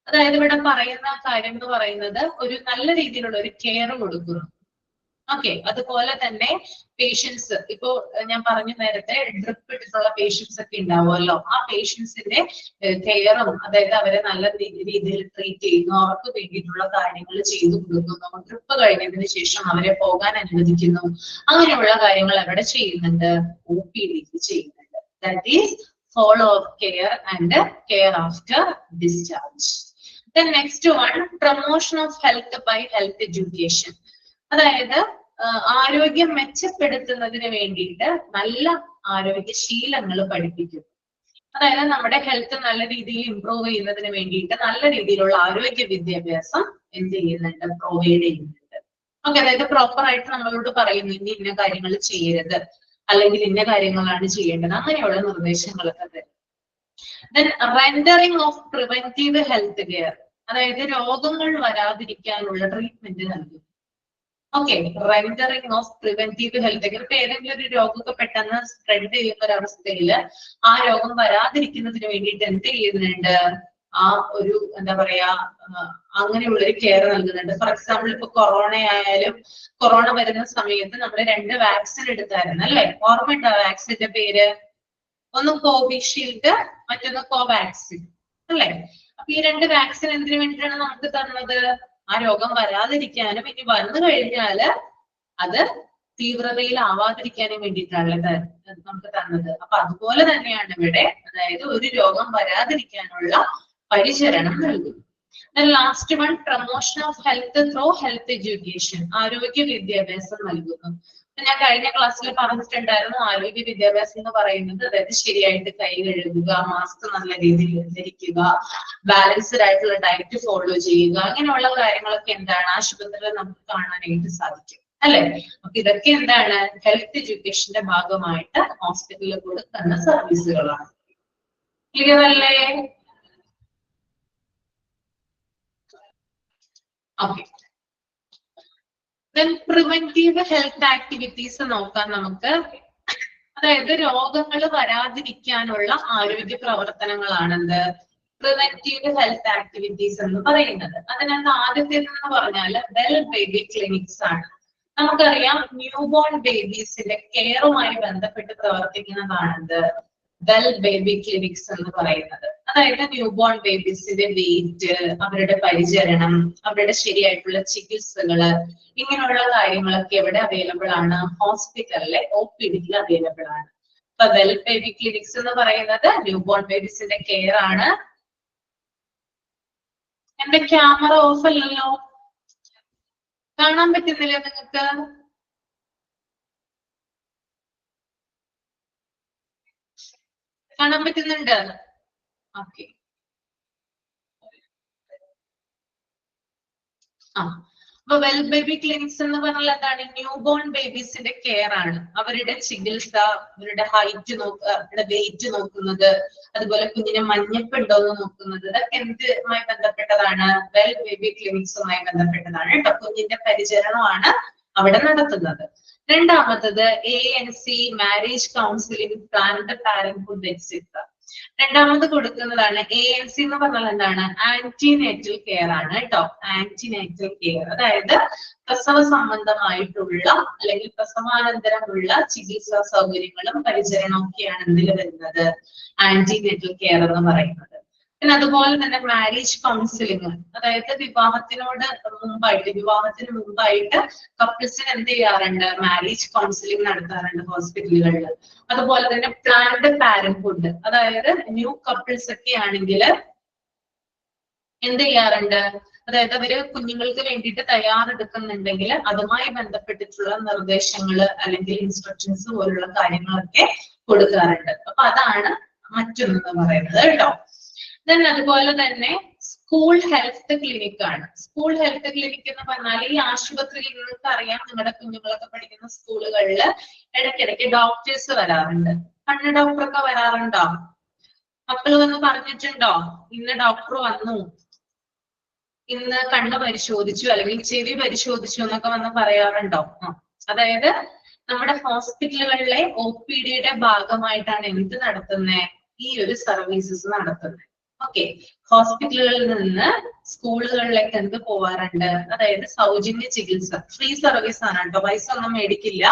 അതായത് ഇവിടെ പറയുന്ന കാര്യം എന്ന് പറയുന്നത് ഒരു നല്ല രീതിയിലുള്ള ഒരു കെയർ കൊടുക്കുന്നു. ഓക്കെ, അതുപോലെ തന്നെ പേഷ്യൻസ്, ഇപ്പോ ഞാൻ പറഞ്ഞു നേരത്തെ ഡ്രിപ്പ് ഇട്ടിട്ടുള്ള പേഷ്യൻസ് ഒക്കെ ഉണ്ടാവുമല്ലോ, ആ പേഷ്യൻസിന്റെ കെയറും, അതായത് അവരെ നല്ല രീതിയിൽ ട്രീറ്റ് ചെയ്യുന്നു, അവർക്ക് വേണ്ടിയിട്ടുള്ള കാര്യങ്ങൾ ചെയ്തു കൊടുക്കുന്നു, ഡ്രിപ്പ് കഴിഞ്ഞതിന് ശേഷം അവരെ പോകാൻ അനുവദിക്കുന്നു, അങ്ങനെയുള്ള കാര്യങ്ങൾ അവിടെ ചെയ്യുന്നുണ്ട്, OPDയിൽ ചെയ്യുന്നുണ്ട്. That is follow up care and care after discharge. Then next one, promotion of health by health education. അതായത് ആരോഗ്യം മെച്ചപ്പെടുത്തുന്നതിന് വേണ്ടിയിട്ട് നല്ല ആരോഗ്യശീലങ്ങൾ പഠിപ്പിക്കും. അതായത് നമ്മുടെ ഹെൽത്ത് നല്ല രീതിയിൽ ഇംപ്രൂവ് ചെയ്യുന്നതിന് വേണ്ടിയിട്ട് നല്ല രീതിയിലുള്ള ആരോഗ്യ വിദ്യാഭ്യാസം എന്ത് ചെയ്യുന്നുണ്ട്? പ്രൊവൈഡ് ചെയ്യുന്നുണ്ട്. ഓക്കെ, അതായത് പ്രോപ്പർ ആയിട്ട് നമ്മളോട് പറയുന്നു ഇനി ഇന്ന കാര്യങ്ങൾ ചെയ്യരുത്, അല്ലെങ്കിൽ ഇന്ന കാര്യങ്ങളാണ് ചെയ്യേണ്ടത്, അങ്ങനെയുള്ള നിർദ്ദേശങ്ങളൊക്കെ തരും. Then rendering of preventive health care, അതായത് രോഗങ്ങൾ വരാതിരിക്കാനുള്ള ട്രീറ്റ്മെന്റ് നൽകും. Okay, rendering of preventive health care. ഇപ്പൊ ഏതെങ്കിലും ഒരു രോഗമൊക്കെ പെട്ടെന്ന് സ്പ്രെഡ് ചെയ്യുന്ന ഒരു അവസ്ഥയിൽ ആ രോഗം വരാതിരിക്കുന്നതിന് വേണ്ടിയിട്ട് എന്ത് ചെയ്യുന്നുണ്ട്? ആ ഒരു എന്താ പറയാ, അങ്ങനെയുള്ള ഒരു കെയർ നൽകുന്നുണ്ട്. ഫോർ എക്സാമ്പിൾ ഇപ്പൊ കൊറോണ ആയാലും, കൊറോണ വരുന്ന സമയത്ത് നമ്മൾ 2 വാക്സിൻ എടുത്തായിരുന്നു അല്ലെ? ഓർമ്മയുണ്ടോ വാക്സിന്റെ പേര്? ഒന്ന് കോവിഷീൽഡ്, മറ്റൊന്ന് കോവാക്സിൻ അല്ലെ? അപ്പൊ ഈ 2 വാക്സിൻ എന്തിനു വേണ്ടിയിട്ടാണ് നമുക്ക് തന്നത്? ആ രോഗം വരാതിരിക്കാനും ഇനി വന്നു കഴിഞ്ഞാല് അത് തീവ്രതയിലാവാതിരിക്കാനും വേണ്ടിയിട്ടാണ് നമുക്ക് തന്നത്. അപ്പൊ അതുപോലെ തന്നെയാണ് ഇവിടെ, അതായത് ഒരു രോഗം വരാതിരിക്കാനുള്ള പരിചരണം നൽകുന്നു. Last one, promotion of health through health education, ആരോഗ്യ വിദ്യാഭ്യാസം നൽകുന്നു. ഞാൻ കഴിഞ്ഞ ക്ലാസ്സിൽ പറഞ്ഞിട്ടുണ്ടായിരുന്നു, ആരോഗ്യ വിദ്യാഭ്യാസം എന്ന് പറയുന്നത് അതായത് ശരിയായിട്ട് കൈ കഴുകുക, മാസ്ക് നല്ല രീതിയിൽ ധരിക്കുക, ബാലൻസ്ഡ് ആയിട്ടുള്ള ഡയറ്റ് ഫോളോ ചെയ്യുക, അങ്ങനെയുള്ള കാര്യങ്ങളൊക്കെ എന്താണ് ആശുപത്രിയിൽ നമുക്ക് കാണാനായിട്ട് സാധിക്കും അല്ലെ? അപ്പൊ ഇതൊക്കെ എന്താണ് ഹെൽത്ത് എഡ്യൂക്കേഷന്റെ ഭാഗമായിട്ട് ഹോസ്പിറ്റലിൽ കൊടുക്കുന്ന സർവീസുകളാണ്. ക്ലിയർ അല്ലേ? ഓക്കെ. പ്രിവെന്റീവ് ഹെൽത്ത് ആക്ടിവിറ്റീസ് നോക്കാം നമുക്ക്. അതായത് രോഗങ്ങൾ വരാതിരിക്കാനുള്ള ആരോഗ്യ പ്രവർത്തനങ്ങളാണെന്ത് പ്രിവെന്റീവ് ഹെൽത്ത് ആക്ടിവിറ്റീസ് എന്ന് പറയുന്നത്. അതിനകത്ത് ആദ്യത്തേതെന്ന് പറഞ്ഞാൽ വെൽ ബേബി ക്ലിനിക്സ് ആണ്. നമുക്കറിയാം ന്യൂ ബോൺ ബേബീസിന്റെ കെയറുമായി ബന്ധപ്പെട്ട് പ്രവർത്തിക്കുന്നതാണെന്ത് വെൽ ബേബി ക്ലിനിക്സ് എന്ന് പറയുന്നത്. അതായത് ന്യൂ ബോൺ ബേബീസിന്റെ വെയിറ്റ്, അവരുടെ പരിചരണം, അവരുടെ ശരിയായിട്ടുള്ള ചികിത്സകള്, ഇങ്ങനെയുള്ള കാര്യങ്ങളൊക്കെ എവിടെ അവൈലബിൾ ആണ്? ഹോസ്പിറ്റലിലെ OPDയിൽ അവൈലബിൾ ആണ്. അപ്പൊ വെൽ ബേബി ക്ലിനിക്സ് എന്ന് പറയുന്നത് ന്യൂ ബോൺ ബേബീസിന്റെ കെയർ ആണ്. എന്റെ ക്യാമറ ഓഫ് അല്ലല്ലോ, കാണാൻ പറ്റുന്നില്ല നിങ്ങൾക്ക്? കാണാൻ പറ്റുന്നുണ്ട്? ഓക്കെ. അപ്പൊ വെൽ ബേബി ക്ലിനിക്സ് എന്ന് പറഞ്ഞാൽ എന്താണ്? ന്യൂ ബോൺ ബേബീസിന്റെ കെയർ ആണ്. അവരുടെ ചികിത്സ, അവരുടെ ഹൈറ്റ് അവരുടെ വെയിറ്റ് നോക്കുന്നത്, അതുപോലെ കുഞ്ഞിന് മഞ്ഞപ്പുണ്ടോ എന്ന് നോക്കുന്നത്, ഇതൊക്കെ എന്തുമായി ബന്ധപ്പെട്ടതാണ്? വെൽ ബേബി ക്ലിനിക്സുമായി ബന്ധപ്പെട്ടതാണ് കേട്ടോ. കുഞ്ഞിന്റെ പരിചരണമാണ് അവിടെ നടത്തുന്നത്. രണ്ടാമത്തത് ANC, marriage counselling, planned parenthood etcetera. രണ്ടാമത് കൊടുക്കുന്നതാണ് ANC എന്ന് പറഞ്ഞാൽ എന്താണ്? ആന്റിനേറ്റൽ കെയർ ആണ് കേട്ടോ. ആന്റിനേറ്റൽ കെയർ അതായത് പ്രസവ സംബന്ധമായിട്ടുള്ള അല്ലെങ്കിൽ പ്രസവാനന്തരമുള്ള ചികിത്സാ സൗകര്യങ്ങളും പരിചരണവും ഒക്കെയാണ് ഇതിൽ വരുന്നത് ആന്റിനേറ്റൽ കെയർ എന്ന് പറയുന്നത്. പിന്നെ അതുപോലെ തന്നെ മാരേജ് കൗൺസിലിംഗ്, അതായത് വിവാഹത്തിന് മുമ്പായിട്ട് കപ്പിൾസിന് എന്ത് ചെയ്യാറുണ്ട്? മാരേജ് കൗൺസിലിംഗ് നടത്താറുണ്ട് ഹോസ്പിറ്റലുകളിൽ. അതുപോലെ തന്നെ പ്ലാൻഡ് പാരന്റ്ഹുഡ്, അതായത് ന്യൂ കപ്പിൾസ് ഒക്കെ ആണെങ്കിൽ എന്ത് ചെയ്യാറുണ്ട്? അതായത് അവര് കുഞ്ഞുങ്ങൾക്ക് വേണ്ടിയിട്ട് തയ്യാറെടുക്കുന്നുണ്ടെങ്കിൽ അതുമായി ബന്ധപ്പെട്ടിട്ടുള്ള നിർദ്ദേശങ്ങള് അല്ലെങ്കിൽ ഇൻസ്ട്രക്ഷൻസ് പോലുള്ള കാര്യങ്ങളൊക്കെ കൊടുക്കാറുണ്ട്. അപ്പൊ അതാണ് മറ്റൊന്ന് പറയുന്നത് കേട്ടോ. അതുപോലെ തന്നെ സ്കൂൾ ഹെൽത്ത് ക്ലിനിക് ആണ്. സ്കൂൾ ഹെൽത്ത് ക്ലിനിക് എന്ന് പറഞ്ഞാൽ ഈ ആശുപത്രിയിൽ നിങ്ങൾക്ക് അറിയാം, നിങ്ങളുടെ കുഞ്ഞുങ്ങളൊക്കെ പഠിക്കുന്ന സ്കൂളുകളിൽ ഇടയ്ക്കിടയ്ക്ക് ഡോക്ടേഴ്സ് വരാറുണ്ട്. കണ്ണ് ഡോക്ടറൊക്കെ വരാറുണ്ടോ? മക്കൾ വന്ന് പറഞ്ഞിട്ടുണ്ടോ ഇന്ന് ഡോക്ടർ വന്നു, ഇന്ന് കണ്ണ് പരിശോധിച്ചു അല്ലെങ്കിൽ ചെവി പരിശോധിച്ചു എന്നൊക്കെ വന്ന് പറയാറുണ്ടോ? അതായത് നമ്മുടെ ഹോസ്പിറ്റലുകളിലെ OPDയുടെ ഭാഗമായിട്ടാണ് എന്ത് നടത്തുന്നത്? ഈ ഒരു സർവീസസ് നടത്തുന്നത്. ഓക്കെ, ഹോസ്പിറ്റലുകളിൽ നിന്ന് സ്കൂളുകളിലേക്ക് എന്ത് പോവാറുണ്ട്? അതായത് സൗജന്യ ചികിത്സ, ഫ്രീ സർവീസ് ആണ് കേട്ടോ, പൈസ ഒന്നും മേടിക്കില്ല.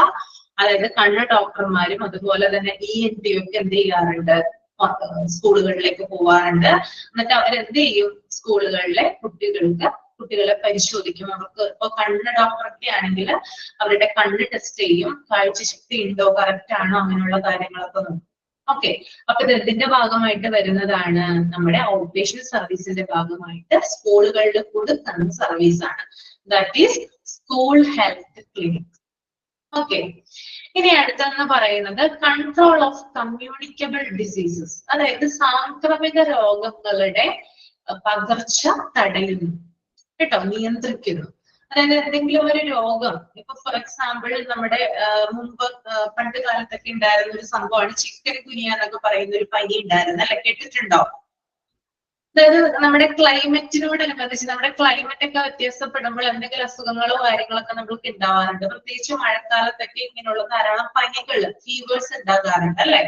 അതായത് കണ്ണ് ഡോക്ടർമാരും അതുപോലെ തന്നെ ENT ഒക്കെ എന്ത് ചെയ്യാറുണ്ട്? സ്കൂളുകളിലേക്ക് പോവാറുണ്ട്. എന്നിട്ട് അവരെന്ത് ചെയ്യും? സ്കൂളുകളിലെ കുട്ടികളെ പരിശോധിക്കും. അവർക്ക് ഇപ്പൊ കണ്ണ് ഡോക്ടറൊക്കെ ആണെങ്കിൽ അവരുടെ കണ്ണ് ടെസ്റ്റ് ചെയ്യും, കാഴ്ചശക്തി ഉണ്ടോ, കറക്റ്റ് ആണോ, അങ്ങനെയുള്ള കാര്യങ്ങളൊക്കെ നോക്കും. ഓക്കെ, അപ്പൊ ഇതിന്റെ ഭാഗമായിട്ട് വരുന്നതാണ് നമ്മുടെ ഔട്ട് പേഷ്യന്റ് സർവീസിന്റെ ഭാഗമായിട്ട് സ്കൂളുകളിൽ കൊടുക്കുന്ന സർവീസ് ആണ്. That is school health clinic. Okay, ഇനി അടുത്തെന്ന് പറയുന്നത് കൺട്രോൾ ഓഫ് കമ്മ്യൂണിക്കബിൾ ഡിസീസസ്, അതായത് സാംക്രമിക രോഗങ്ങളുടെ പകർച്ച തടയുന്നു കേട്ടോ, നിയന്ത്രിക്കുന്നു. അതായത് എന്തെങ്കിലും ഒരു രോഗം, ഇപ്പൊ ഫോർ എക്സാമ്പിൾ നമ്മുടെ മുമ്പ് പണ്ട് കാലത്തൊക്കെ ഉണ്ടായിരുന്ന ഒരു സംഭവമാണ് ചിക്കൻ കുനിയ എന്നൊക്കെ പറയുന്ന ഒരു പനി ഉണ്ടായിരുന്നു അല്ലെ, കേട്ടിട്ടുണ്ടോ? അതായത് നമ്മുടെ ക്ലൈമറ്റിനോടനുബന്ധിച്ച് നമ്മുടെ ക്ലൈമറ്റ് ഒക്കെ വ്യത്യാസപ്പെടുമ്പോൾ എന്തെങ്കിലും അസുഖങ്ങളോ കാര്യങ്ങളൊക്കെ നമുക്ക് ഉണ്ടാവാറുണ്ട്. പ്രത്യേകിച്ച് മഴക്കാലത്തൊക്കെ ഇങ്ങനെയുള്ള ധാരാളം പനികൾ, ഫീവേഴ്സ് ഉണ്ടാകാറുണ്ട് അല്ലെ.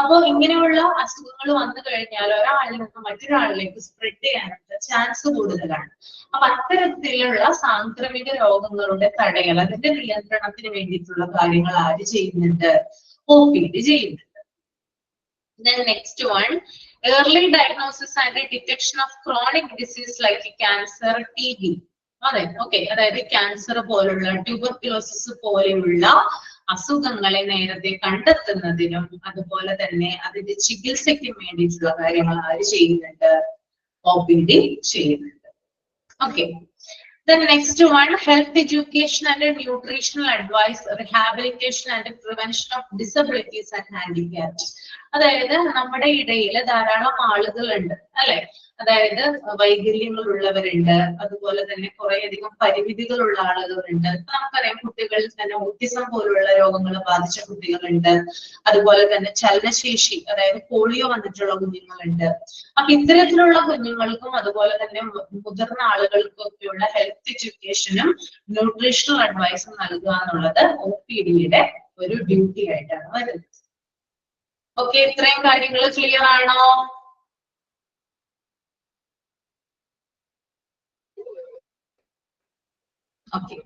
അപ്പോൾ ഇങ്ങനെയുള്ള അസുഖങ്ങൾ വന്നു കഴിഞ്ഞാൽ ഒരാളിൽ നിന്ന് മറ്റൊരാളിലേക്ക് സ്പ്രെഡ് ചെയ്യാനുള്ള ചാൻസ് കൂടുതലാണ്. അപ്പൊ അത്തരത്തിലുള്ള സാംക്രമിക രോഗങ്ങളുടെ തടയൽ, അതിന്റെ നിയന്ത്രണത്തിന് വേണ്ടിയിട്ടുള്ള കാര്യങ്ങൾ ആര് ചെയ്യുന്നുണ്ട്? OPD ചെയ്യുന്നുണ്ട്. Then next one, early diagnosis and detection of chronic disease like cancer, TB. അതെ, ഓക്കെ. അതായത് ക്യാൻസർ പോലുള്ള, ട്യൂബർക്യുലോസിസ് പോലെയുള്ള അസുഖങ്ങളെ നേരത്തെ കണ്ടെത്തുന്നതിനും അതുപോലെ തന്നെ അതിന്റെ ചികിത്സയ്ക്കും വേണ്ടിയിട്ടുള്ള കാര്യങ്ങൾ ആര് ചെയ്യുന്നുണ്ട്? OPD ചെയ്യുന്നുണ്ട്. Okay. Then next one, health education and nutritional advice, rehabilitation and prevention of disabilities and handicaps. അതായത് നമ്മുടെ ഇടയിൽ ധാരാളം ആളുകളുണ്ട് അല്ലെ, അതായത് വൈകല്യങ്ങളുള്ളവരുണ്ട്, അതുപോലെ തന്നെ കുറേയധികം പരിമിതികളുള്ള ആളുകളുണ്ട്. നമുക്കറിയാം കുട്ടികളിൽ തന്നെ ഓട്ടിസം പോലുള്ള രോഗങ്ങൾ ബാധിച്ച കുട്ടികളുണ്ട്, അതുപോലെ തന്നെ ചലനശേഷി അതായത് പോളിയോ വന്നിട്ടുള്ള കുഞ്ഞുങ്ങളുണ്ട്. അപ്പൊ ഇത്തരത്തിലുള്ള കുഞ്ഞുങ്ങൾക്കും അതുപോലെ തന്നെ മുതിർന്ന ആളുകൾക്കും ഒക്കെയുള്ള ഹെൽത്ത് എഡ്യൂക്കേഷനും ന്യൂട്രീഷണൽ അഡ്വൈസും നൽകുക എന്നുള്ളത് OPDയുടെ ഒരു ഡ്യൂട്ടി ആയിട്ടാണ് വരുന്നത്. ഓക്കെ, ഇത്രയും കാര്യങ്ങൾ ക്ലിയർ ആണോ? ഓക്കെ.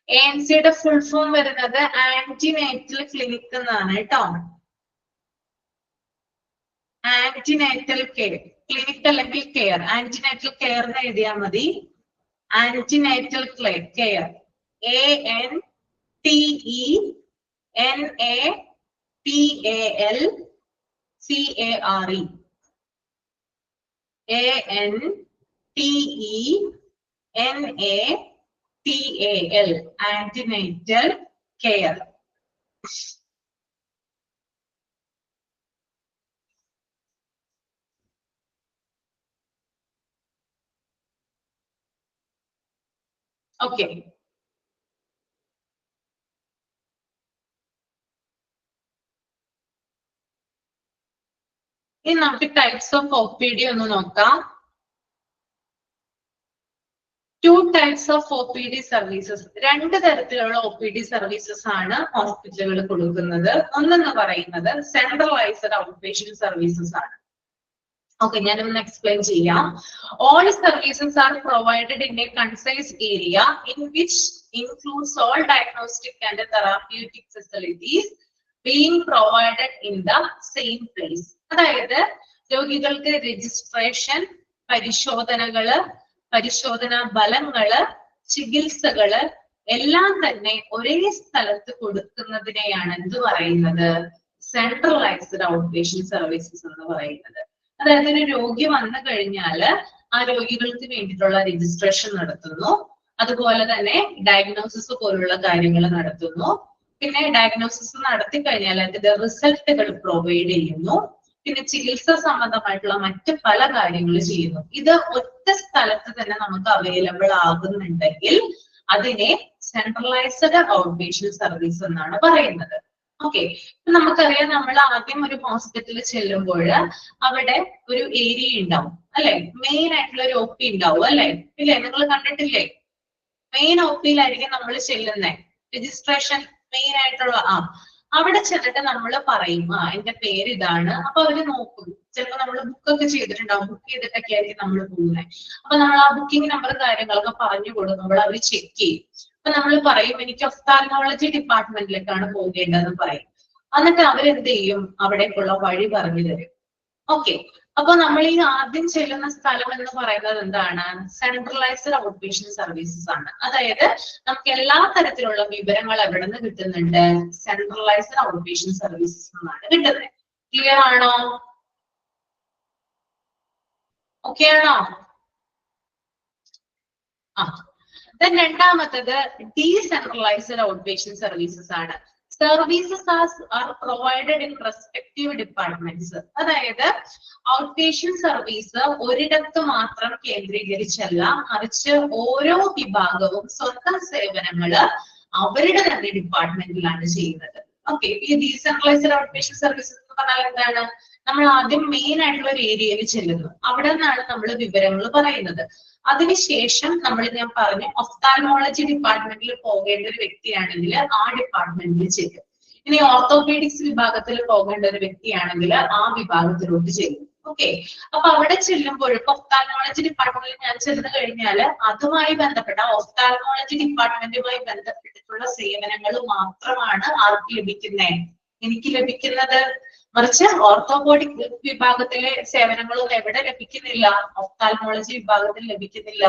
ANCയുടെ ഫുൾ ഫോം വരുന്നത് ആന്റിനേറ്റൽ ക്ലിനിക് എന്നാണ് കേട്ടോ. ആന്റിനേറ്റൽ കെയർ ക്ലിനിക് അല്ലെങ്കിൽ കെയർ, ആന്റിനേറ്റൽ കെയർ എന്ന് എഴുതിയാൽ മതി. Antenatal care, ANTENATAL, antenatal care. Okay. ഇനി നമുക്ക് ടൈപ്സ് ഓഫ് OPD ഒന്ന് നോക്കാം. 2 types of OPD services. 2 തരത്തിലുള്ള OPD സർവീസസ് ആണ് ഹോസ്പിറ്റലുകൾ കൊടുക്കുന്നത്. ഒന്നെന്ന് പറയുന്നത് സെൻട്രലൈസ്ഡ് ഔട്ട്പേഷ്യന്റ് സർവീസസ് ആണ്. ഓക്കെ, ഞാനൊന്ന് എക്സ്പ്ലെയിൻ ചെയ്യാം. All services are provided in a concise area in which includes all diagnostic and therapeutic facilities being provided in the same place. അതായത് രോഗികൾക്ക് രജിസ്ട്രേഷൻ, പരിശോധനകള്, പരിശോധനാ ഫലങ്ങള്, ചികിത്സകള് എല്ലാം തന്നെ ഒരേ സ്ഥലത്ത് കൊടുക്കുന്നതിനെയാണ് എന്ത് പറയുന്നത്? സെൻട്രലൈസ്ഡ് ഔട്ട്പേഷ്യന്റ് സർവീസസ് എന്ന് പറയുന്നത്. അതായത് ഒരു രോഗി വന്നു കഴിഞ്ഞാല് ആ രോഗികൾക്ക് വേണ്ടിയിട്ടുള്ള രജിസ്ട്രേഷൻ നടത്തുന്നു, അതുപോലെ തന്നെ ഡയഗ്നോസിസ് പോലുള്ള കാര്യങ്ങൾ നടത്തുന്നു. പിന്നെ ഡയഗ്നോസിസ് നടത്തി കഴിഞ്ഞാൽ അതിന്റെ റിസൾട്ടുകൾ പ്രൊവൈഡ് ചെയ്യുന്നു. പിന്നെ ചികിത്സ സംബന്ധമായിട്ടുള്ള മറ്റ് പല കാര്യങ്ങൾ ചെയ്യുന്നു. ഇത് ഒറ്റ സ്ഥലത്ത് തന്നെ നമുക്ക് അവൈലബിൾ ആകുന്നുണ്ടെങ്കിൽ അതിനെ സെൻട്രലൈസ്ഡ് ഔട്ട്പേഷ്യന്റ് സർവീസ് എന്നാണ് പറയുന്നത്. ഓക്കെ, നമുക്കറിയാം നമ്മൾ ആദ്യം ഒരു ഹോസ്പിറ്റലിൽ ചെല്ലുമ്പോൾ അവിടെ ഒരു ഏരിയ ഉണ്ടാവും അല്ലെ, മെയിൻ ആയിട്ടുള്ള ഒരു OP ഉണ്ടാവും അല്ലെ, ഇല്ലേ? നിങ്ങൾ കണ്ടിട്ടില്ലേ? മെയിൻ OPയിലായിരിക്കും നമ്മൾ ചെല്ലുന്നത്. രജിസ്ട്രേഷൻ മെയിൻ ആയിട്ടുള്ള അവിടെ ചെന്നിട്ട് നമ്മൾ പറയും എന്റെ പേര് ഇതാണ്. അപ്പൊ അവര് നോക്കും. ചിലപ്പോ നമ്മൾ ബുക്കൊക്കെ ചെയ്തിട്ടുണ്ടാവും, ബുക്ക് ചെയ്തിട്ടൊക്കെ ആയിരിക്കും നമ്മൾ പോകുന്നത്. അപ്പൊ നമ്മൾ ആ ബുക്കിംഗ് നമ്പർ കാര്യങ്ങളൊക്കെ പറഞ്ഞു കൊടുക്കുമ്പോൾ അവർ ചെക്ക് ചെയ്യും. അപ്പൊ നമ്മൾ പറയും എനിക്ക് ഒഫ്താൽമോളജി ഡിപ്പാർട്ട്മെന്റിലേക്കാണ് പോകേണ്ടതെന്ന് പറയും. എന്നിട്ട് അവരെന്ത് ചെയ്യും? അവിടേക്കുള്ള വഴി പറഞ്ഞു തരും. ഓക്കെ, അപ്പൊ നമ്മൾ ഈ ആദ്യം ചെല്ലുന്ന സ്ഥലം എന്ന് പറയുന്നത് എന്താണ്? സെൻട്രലൈസ്ഡ് ഔട്ട്പേഷ്യന്റ് സർവീസസ് ആണ്. അതായത് നമുക്ക് എല്ലാ തരത്തിലുള്ള വിവരങ്ങൾ എവിടെ നിന്ന് കിട്ടുന്നുണ്ട്? സെൻട്രലൈസ്ഡ് ഔട്ട്പേഷ്യന്റ് സർവീസസ് എന്നാണ് കിട്ടുന്നത്. ക്ലിയർ ആണോ? ഓക്കെ ആണോ? Then രണ്ടാമത്തത് ഡീസെൻട്രലൈസ്ഡ് ഔട്ട് പേഷ്യന്റ് സർവീസസ് ആണ്. Services are provided in respective departments. അതായത് ഔട്ട് പേഷ്യന്റ് സർവീസ് ഒരിടത്ത് മാത്രം കേന്ദ്രീകരിച്ചല്ല, മറിച്ച് ഓരോ വിഭാഗവും സ്വന്തം സേവനങ്ങള് അവരുടെ തന്നെ ഡിപ്പാർട്ട്മെന്റിലാണ് ചെയ്യുന്നത്. ഓക്കെ, ഈ ഡീസെൻട്രലൈസ്ഡ് ഔട്ട് പേഷ്യന്റ് സർവീസസ് എന്ന് പറഞ്ഞാൽ എന്താണ്? നമ്മൾ ആദ്യം മെയിൻ ആയിട്ടുള്ള ഒരു ഏരിയയിൽ ചെല്ലുന്നു, അവിടെ നിന്നാണ് നമ്മൾ വിവരങ്ങൾ പറയുന്നത്. അതിനുശേഷം ഞാൻ പറഞ്ഞു ഒഫ്താൽമോളജി ഡിപ്പാർട്ട്മെന്റിൽ പോകേണ്ട ഒരു വ്യക്തിയാണെങ്കിൽ ആ ഡിപ്പാർട്ട്മെന്റിൽ ചെല്ലും. ഇനി ഓർത്തോപീഡിക്സ് വിഭാഗത്തിൽ പോകേണ്ട ഒരു വ്യക്തിയാണെങ്കിൽ ആ വിഭാഗത്തിലോട്ട് ചെല്ലും. ഓക്കെ, അപ്പൊ അവിടെ ചെല്ലുമ്പോൾ ഒഫ്താൽമോളജി ഡിപ്പാർട്ട്മെന്റിൽ ഞാൻ ചെന്ന് കഴിഞ്ഞാൽ അതുമായി ബന്ധപ്പെട്ട ഒഫ്താൽമോളജി ഡിപ്പാർട്ട്മെന്റുമായി ബന്ധപ്പെട്ടിട്ടുള്ള സേവനങ്ങൾ മാത്രമാണ് ആർക്ക് ലഭിക്കുന്നത്? എനിക്ക് ലഭിക്കുന്നത്. മറിച്ച് ഓർത്തോപോഡിക് വിഭാഗത്തിലെ സേവനങ്ങളൊന്നും എവിടെ ലഭിക്കുന്നില്ല? ഒഫ്താൽമോളജി വിഭാഗത്തിൽ ലഭിക്കുന്നില്ല.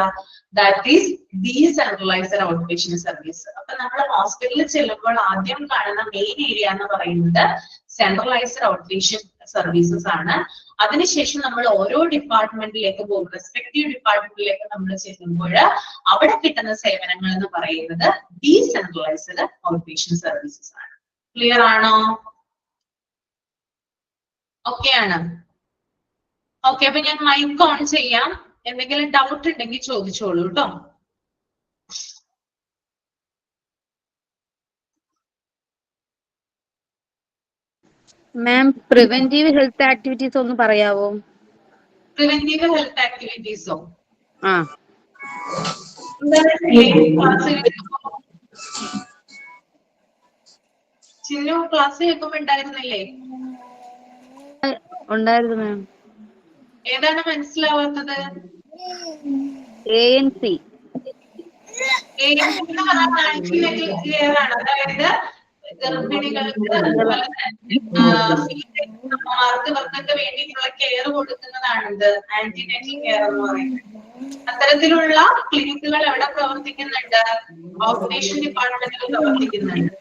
That is decentralised out patient service. അപ്പൊ നമ്മൾ ഹോസ്പിറ്റലിൽ ചെല്ലുമ്പോൾ ആദ്യം കാണുന്ന മെയിൻ ഏരിയ എന്ന് പറയുന്നത് സെൻട്രലൈസ്ഡ് ഔട്ട് പേഷ്യന്റ് സർവീസസ് ആണ്. അതിനുശേഷം നമ്മൾ ഓരോ ഡിപ്പാർട്ട്മെന്റിലേക്ക് പോകും, റെസ്പെക്റ്റീവ് ഡിപ്പാർട്ട്മെന്റിലേക്ക് നമ്മൾ ചെല്ലുമ്പോൾ അവിടെ കിട്ടുന്ന സേവനങ്ങൾ എന്ന് പറയുന്നത് ഡീസെൻട്രലൈസ്ഡ് ഔട്ട് പേഷ്യന്റ് സർവീസസ് ആണ്. ക്ലിയർ ആണോ? ഓക്കെ ആണ്. ഓക്കെ, അപ്പൊ ഞാൻ മൈക്ക് ഓൺ ചെയ്യാം. എന്തെങ്കിലും ഡൗട്ട് ഉണ്ടെങ്കിൽ ചോദിച്ചോളൂ കേട്ടോ. മാം, പ്രിവെന്റീവ് ഹെൽത്ത് ആക്ടിവിറ്റീസ് ഒന്ന് പറയാവോ? പ്രിവെന്റീവ് ഹെൽത്ത് ആക്ടിവിറ്റീസോ? ചിന്നു ക്ലാസ് കേൾക്കുമ്പോ ഉണ്ടായിരുന്നില്ലേ? ഉണ്ടായിരുന്നു മാം. ഏതാണ് മനസ്സിലാവാത്തത്? ANC. അതായത് ഗർഭിണികൾക്ക് അതുപോലെ അമ്മമാർക്ക് വേണ്ടിയിട്ടുള്ള കെയർ കൊടുക്കുന്നതാണിത് ആന്റിനേറ്റൽ കെയർ എന്ന് പറയുന്നത്. അത്തരത്തിലുള്ള ക്ലിനിക്കുകൾ എവിടെ പ്രവർത്തിക്കുന്നുണ്ട്? ഔട്ട് പേഷ്യന്റ് ഡിപ്പാർട്ട്മെന്റിൽ പ്രവർത്തിക്കുന്നുണ്ട്.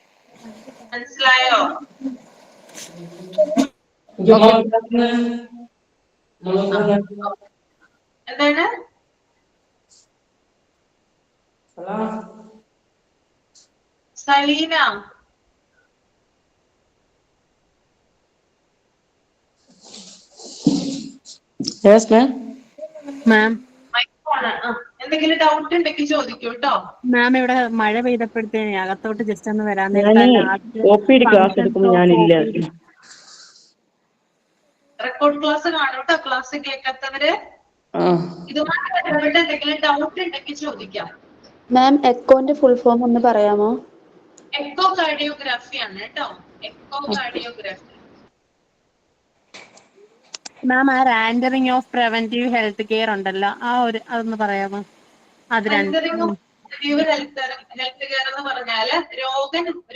മനസ്സിലായോ? എന്താണ്? സലീന, എന്തെങ്കിലും ഡൗട്ട് ഉണ്ടെങ്കിൽ ചോദിക്കൂ കേട്ടോ. മാം, ഇവിടെ മഴ പെയ്തപ്പോഴത്തേന് അകത്തോട്ട് ജസ്റ്റ് ഒന്ന് വരാൻ റെക്കോർഡ് ക്ലാസ് കാണും കേട്ടോ. ക്ലാസ് കേൾക്കാത്തവര് ഇതുമായി ബന്ധപ്പെട്ട് എന്തെങ്കിലും ഡൗട്ട് ഉണ്ടെങ്കിൽ ചോദിക്കാം. മാം, എക്കോന്റെ ഫുൾ ഫോം ഒന്ന് പറയാമോ? എക്കോ കാർഡിയോഗ്രാഫി ആണ് കേട്ടോ. Echo cardiography. മാം, ആ rendering of preventive health care ഉണ്ടല്ലോ, അതൊന്ന് പറയാമോ? ഹെൽത്ത് കെയർ എന്ന് പറഞ്ഞാല്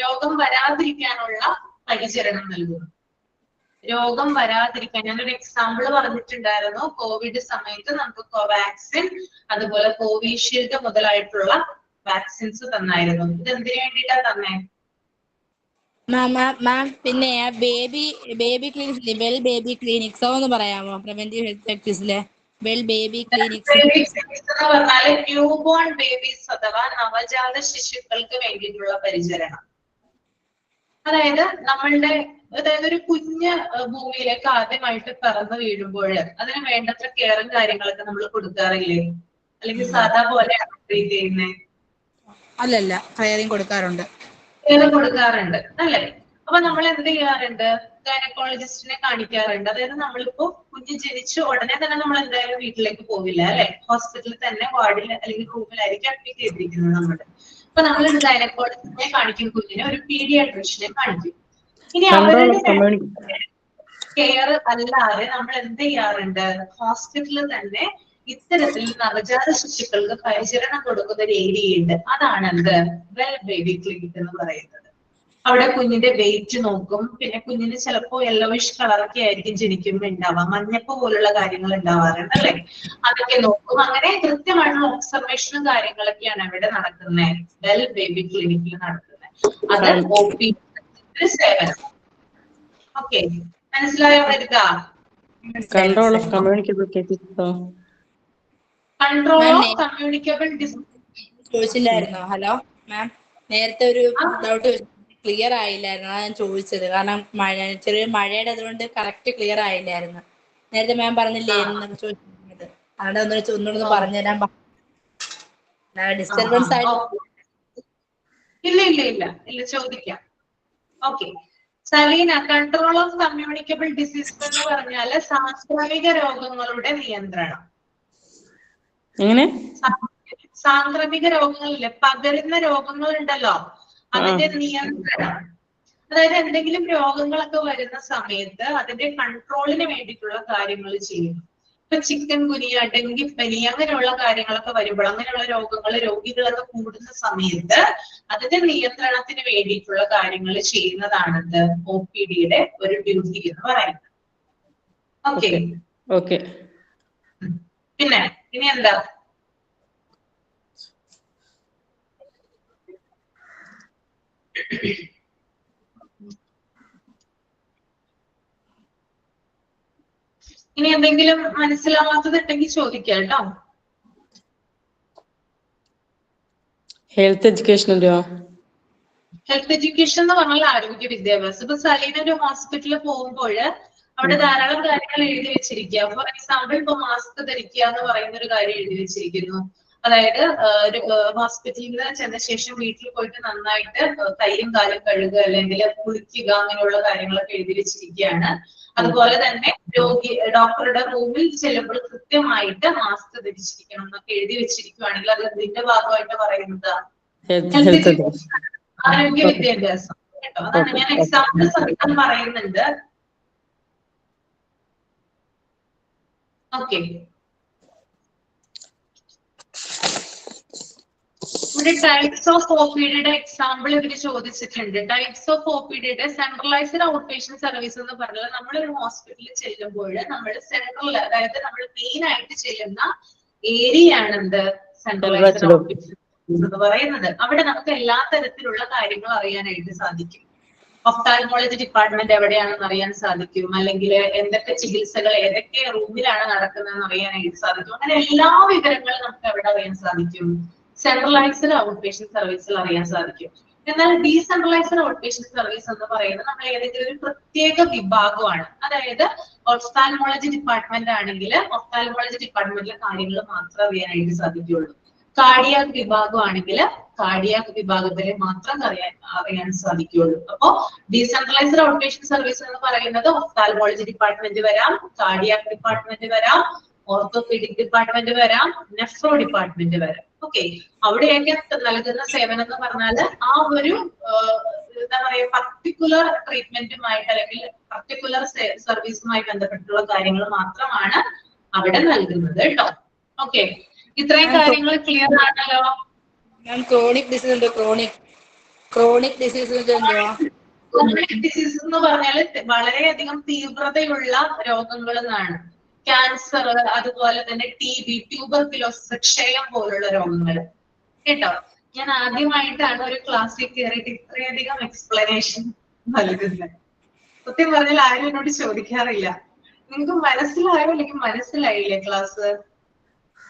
രോഗം വരാതിരിക്കാനുള്ള പരിചരണം നൽകുന്നു. രോഗം വരാതിരിക്കാൻ ഞാനൊരു എക്സാമ്പിൾ പറഞ്ഞിട്ടുണ്ടായിരുന്നു. കോവിഡ് സമയത്ത് നമുക്ക് കോവാക്സിൻ അതുപോലെ കോവിഷീൽഡ് മുതലായിട്ടുള്ള വാക്സിൻസ് തന്നായിരുന്നു. ഇത് എന്തിനു വേണ്ടിയിട്ടാ തന്നെ? മാം, പിന്നെ baby clinics, well baby clinics ഒന്ന് പറയാമോ? പ്രിവെന്റീവ് ഹെൽത്ത് പ്രാക്ടീസിലെ വെൽ ബേബി ക്ലിനിക്സ് എന്ന് പറഞ്ഞാല് ന്യൂ ബോൺ ബേബീസ് അഥവാ നവജാത ശിശുക്കൾക്ക് വേണ്ടിയിട്ടുള്ള പരിചരണം. അതായത് ഒരു കുഞ്ഞ് ഭൂമിയിലേക്ക് ആദ്യമായിട്ട് പിറന്നു വീഴുമ്പോൾ അതിന് വേണ്ടത്ര കെയറും കാര്യങ്ങളൊക്കെ നമ്മൾ കൊടുക്കാറില്ലേ? അല്ലെങ്കിൽ സാധാ പോലെയാണ് ട്രീറ്റ് ചെയ്യുന്നത്? അല്ലല്ല, കെയറിങ് കൊടുക്കാറുണ്ട്. കെയർ കൊടുക്കാറുണ്ട് അല്ലേ? അപ്പൊ നമ്മൾ എന്ത് ചെയ്യാറുണ്ട്? ഗൈനക്കോളജിസ്റ്റിനെ കാണിക്കാറുണ്ട്. അതായത് നമ്മളിപ്പോ കുഞ്ഞ് ജനിച്ചു ഉടനെ തന്നെ നമ്മൾ എന്തായാലും വീട്ടിലേക്ക് പോവില്ല അല്ലെ? ഹോസ്പിറ്റലിൽ തന്നെ വാർഡിൽ അല്ലെങ്കിൽ റൂമിലായിരിക്കും അഡ്മിറ്റ് ചെയ്തിരിക്കുന്നത് നമ്മൾ. അപ്പൊ നമ്മൾ ഗൈനക്കോളജിസ്റ്റിനെ കാണിക്കും, കുഞ്ഞിനെ ഒരു പീഡിയാട്രിഷ്യനെ കാണിക്കും. ഇനി അവരുടെ കെയർ അല്ലാതെ നമ്മൾ എന്ത് ചെയ്യാറുണ്ട്? ഹോസ്പിറ്റലിൽ തന്നെ ഇത്തരത്തിൽ നവജാത ശിശുക്കൾക്ക് പരിചരണം കൊടുക്കുന്ന ഒരു ഏരിയയുണ്ട്. അതാണ് എന്ത്? വെൽ ബേബി ക്ലിനിക് എന്ന് പറയുന്നത്. അവിടെ കുഞ്ഞിന്റെ വെയിറ്റ് നോക്കും. പിന്നെ കുഞ്ഞിന് ചിലപ്പോ യെല്ലോയിഷ് കളറൊക്കെ ആയിരിക്കും ജനിക്കുമ്പോൾ ഉണ്ടാവുക, മഞ്ഞപ്പ് പോലുള്ള കാര്യങ്ങൾ ഉണ്ടാവാറുണ്ട് അല്ലെ? അതൊക്കെ നോക്കും. അങ്ങനെ കൃത്യമായിട്ടുള്ള ഒബ്സർവേഷനും കാര്യങ്ങളൊക്കെയാണ് അവിടെ നടക്കുന്നത്, വെൽ ബേബി ക്ലിനിക്കിൽ നടക്കുന്നത്. അത് OP സേവനം. ഓക്കെ, മനസ്സിലായോ? കൺട്രോൾ ഓഫ് കമ്മ്യൂണിക്കബിൾ ഡിസീസ് ചോദിച്ചില്ലായിരുന്നോ? ഹലോ മാം, നേരത്തെ ഒരു ഡൗട്ട് ക്ലിയർ ആയില്ലായിരുന്നു, അതാണ് ഞാൻ ചോദിച്ചത്. കാരണം ചെറിയ മഴയുടെ അതുകൊണ്ട് കറക്റ്റ് ക്ലിയർ ആയില്ലായിരുന്നു. നേരത്തെ മാം പറഞ്ഞില്ലേ എന്നൊക്കെ ചോദിച്ചത്, അവിടെ ഒന്നുകൂടെ പറഞ്ഞുതരാൻ ഡിസ്റ്റർബൻസ് ആയിട്ട്. ഇല്ല ചോദിക്കാം. Okay, Saleena, control of communicable disease എന്ന് പറഞ്ഞാല് സാംക്രമിക രോഗങ്ങളുടെ നിയന്ത്രണം. എങ്ങനെ? സാംക്രമിക രോഗങ്ങളില്ലേ, പകരുന്ന രോഗങ്ങൾ ഉണ്ടല്ലോ, അതിന്റെ നിയന്ത്രണം. അതായത് എന്തെങ്കിലും രോഗങ്ങളൊക്കെ വരുന്ന സമയത്ത് അതിന്റെ കൺട്രോളിന് വേണ്ടിയിട്ടുള്ള കാര്യങ്ങൾ ചെയ്യുന്നു. ഇപ്പൊ ചിക്കൻ ഗുനിയ, ഡെങ്കിപ്പനി അങ്ങനെയുള്ള കാര്യങ്ങളൊക്കെ വരുമ്പോൾ, അങ്ങനെയുള്ള രോഗികളൊക്കെ കൂടുന്ന സമയത്ത് അതിന്റെ നിയന്ത്രണത്തിന് വേണ്ടിയിട്ടുള്ള കാര്യങ്ങൾ ചെയ്യുന്നതാണത് OPDയുടെ ഒരു ഡ്യൂട്ടി എന്ന് പറയുന്നത്. ഓക്കെ. പിന്നെ ഇനി എന്താ? ഇനി എന്തെങ്കിലും മനസ്സിലാവാത്തതുണ്ടെങ്കിൽ ചോദിക്കാം കേട്ടോ. ഹെൽത്ത് എഡ്യൂക്കേഷനോ? ഹെൽത്ത് എഡ്യൂക്കേഷൻ എന്ന് പറഞ്ഞാൽ ആരോഗ്യ വിദ്യാഭ്യാസം. ഇപ്പൊ സലീന ഒരു ഹോസ്പിറ്റലിൽ പോകുമ്പോൾ അവിടെ ധാരാളം കാര്യങ്ങൾ എഴുതി വെച്ചിരിക്കുക. ഫോർ എക്സാമ്പിൾ, ഇപ്പൊ മാസ്ക് ധരിക്കുക എന്ന് പറയുന്ന ഒരു കാര്യം എഴുതി വെച്ചിരിക്കുന്നു. അതായത് ഒരു ഹോസ്പിറ്റലിൽ ചെന്ന ശേഷം വീട്ടിൽ പോയിട്ട് നന്നായിട്ട് കൈയും കാലും കഴുകുക, അല്ലെങ്കിൽ കുളിക്കുക, അങ്ങനെയുള്ള കാര്യങ്ങളൊക്കെ എഴുതി വെച്ചിരിക്കുകയാണ്. അതുപോലെ തന്നെ ഡോക്ടറുടെ റൂമിൽ ചെല്ലുമ്പോൾ കൃത്യമായിട്ട് മാസ്ക് ധരിച്ചിരിക്കണം എന്നൊക്കെ എഴുതി വെച്ചിരിക്കുകയാണെങ്കിൽ അത് ഇതിന്റെ ഭാഗമായിട്ട് പറയുന്നത് ആരോഗ്യ വിദ്യാഭ്യാസം കേട്ടോ. അതാണ് ഞാൻ എക്സാമ്പിൾ സഹിതം പറയുന്നുണ്ട്. ഓക്കെ, ഇവിടെ ടൈപ്സ് ഓഫ് OPDയുടെ എക്സാമ്പിൾ ഇവര് ചോദിച്ചിട്ടുണ്ട്. ടൈപ്സ് ഓഫ് OPDയുടെ സെൻട്രലൈസ്ഡ് ഔട്ട് പേഷ്യന്റ് സർവീസ് എന്ന് പറഞ്ഞാൽ നമ്മളൊരു ഹോസ്പിറ്റലിൽ ചെല്ലുമ്പോൾ നമ്മൾ സെൻട്രൽ, അതായത് നമ്മൾ മെയിൻ ആയിട്ട് ചെല്ലുന്ന ഏരിയ ആണ് എന്ത് സെൻട്രലൈസ്ഡ് ഔട്ട് പേഷ്യന്റ് എന്ന് പറയുന്നത്. അവിടെ നമുക്ക് എല്ലാ തരത്തിലുള്ള കാര്യങ്ങളും അറിയാനായിട്ട് സാധിക്കും. ഒഫ്താൽമോളജി ഡിപ്പാർട്ട്മെന്റ് എവിടെയാണെന്ന് അറിയാൻ സാധിക്കും, അല്ലെങ്കിൽ എന്തൊക്കെ ചികിത്സകൾ ഏതൊക്കെ റൂമിലാണ് നടക്കുന്നതെന്ന് അറിയാനായിട്ട് സാധിക്കും. അങ്ങനെ എല്ലാ വിവരങ്ങളും നമുക്ക് എവിടെ അറിയാൻ സാധിക്കും? സെൻട്രലൈസ്ഡ് ഔട്ട് പേഷ്യന്റ് സർവീസിൽ അറിയാൻ സാധിക്കും. എന്നാൽ ഡീസെൻട്രലൈസ്ഡ് ഔട്ട് പേഷ്യന്റ് സർവീസ് എന്ന് പറയുന്നത് നമ്മൾ ഏതെങ്കിലും ഒരു പ്രത്യേക വിഭാഗമാണ്. അതായത് ഒഫ്താൽമോളജി ഡിപ്പാർട്ട്മെന്റ് ആണെങ്കിൽ ഒഫ്താൽമോളജി ഡിപ്പാർട്ട്മെന്റിലെ കാര്യങ്ങൾ മാത്രമേ അറിയാനായിട്ട് സാധിക്കുകയുള്ളൂ. കാർഡിയാക് വിഭാഗമാണെങ്കിൽ കാർഡിയാക് വിഭാഗത്തിലെ മാത്രം അറിയാൻ സാധിക്കുകയുള്ളൂ. അപ്പോ ഡീസെൻട്രലൈസ്ഡ് ഔട്ട് പേഷ്യന്റ് സർവീസ് എന്ന് പറയുന്നത് ഒഫ്താൽമോളജി ഡിപ്പാർട്ട്മെന്റ് വരാം, കാർഡിയാക് ഡിപ്പാർട്ട്മെന്റ് വരാം, ഓർത്തോപീഡിക് ഡിപ്പാർട്ട്മെന്റ് വരാം, നെഫ്രോ ഡിപ്പാർട്ട്മെന്റ് വരാം. ഓക്കെ, അവിടെയൊക്കെ നൽകുന്ന സേവനം എന്ന് പറഞ്ഞാൽ ആ ഒരു എന്താ പറയാ പർട്ടിക്കുലർ ട്രീറ്റ്മെന്റുമായിട്ട് അല്ലെങ്കിൽ പർട്ടിക്കുലർ സർവീസുമായി ബന്ധപ്പെട്ടുള്ള കാര്യങ്ങൾ മാത്രമാണ് അവിടെ നൽകുന്നത് കേട്ടോ. ഓക്കെ, ഇത്രയും കാര്യങ്ങൾ ക്ലിയർ ആണല്ലോ. ക്രോണിക് ഡിസീസ് ഉണ്ടോ? ക്രോണിക് ഡിസീസ് ഉണ്ടോ? ക്രോണിക് ഡിസീസ് എന്ന് പറഞ്ഞാൽ വളരെയധികം തീവ്രതയുള്ള രോഗങ്ങൾ എന്നാണ്. ക്യാൻസർ, അതുപോലെ തന്നെ TB, ട്യൂബർകുലോസിസ്, ക്ഷയം പോലുള്ള രോഗങ്ങൾ കേട്ടോ. ഞാൻ ആദ്യമായിട്ടാണ് ഒരു ക്ലാസ്സിൽ കയറിയിട്ട് ഇത്രയധികം എക്സ്പ്ലനേഷൻ നൽകുന്നത്. സത്യം പറഞ്ഞാൽ ആരും എന്നോട് ചോദിക്കാറില്ല നിങ്ങൾക്ക് മനസ്സിലായോ അല്ലെങ്കിൽ മനസ്സിലായില്ലേ? ക്ലാസ്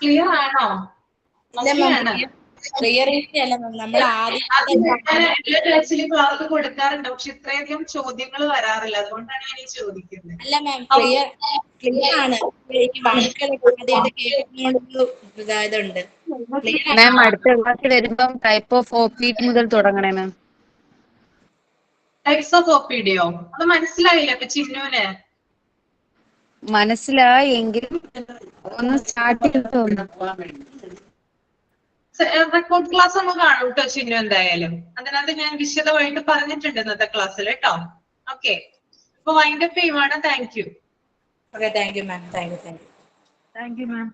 ക്ലിയർ ആണോ? നമ്മൾ ആക്ച്വലി ക്ലാസ് കൊടുക്കാറുണ്ട്, പക്ഷെ ഇത്രയധികം ചോദ്യങ്ങൾ വരാറില്ല, അതുകൊണ്ടാണ് ഞാൻ ഈ ചോദിക്കുന്നത്. അല്ല മാം, ക്ലിയർ ആണ്. ഇതുണ്ട് മാം, അടുത്ത ക്ലാസ് വരുമ്പം ടൈപ്പ് ഓഫ് OPD മുതൽ തുടങ്ങണേ മാം. Types of OPDയോ? അത് മനസ്സിലായില്ല ഇപ്പൊ ചിന്നുവിന്? മനസ്സിലായി, എങ്കിലും ഒന്ന് സ്റ്റാർട്ട് ചെയ്തിട്ട് റെക്കോർഡ് ക്ലാസ് ഒന്ന് കാണും കേട്ടോ ചിന്നു. എന്തായാലും അതിനകത്ത് ഞാൻ വിശദമായിട്ട് പറഞ്ഞിട്ടുണ്ട് ഇന്നത്തെ ക്ലാസ്സിൽ കേട്ടോ. ഓക്കെ, അപ്പൊ വൈൻഡ് അപ്പ് ചെയ്യുവാണ്. Thank you. Okay, thank you ma'am. Thank you ma'am.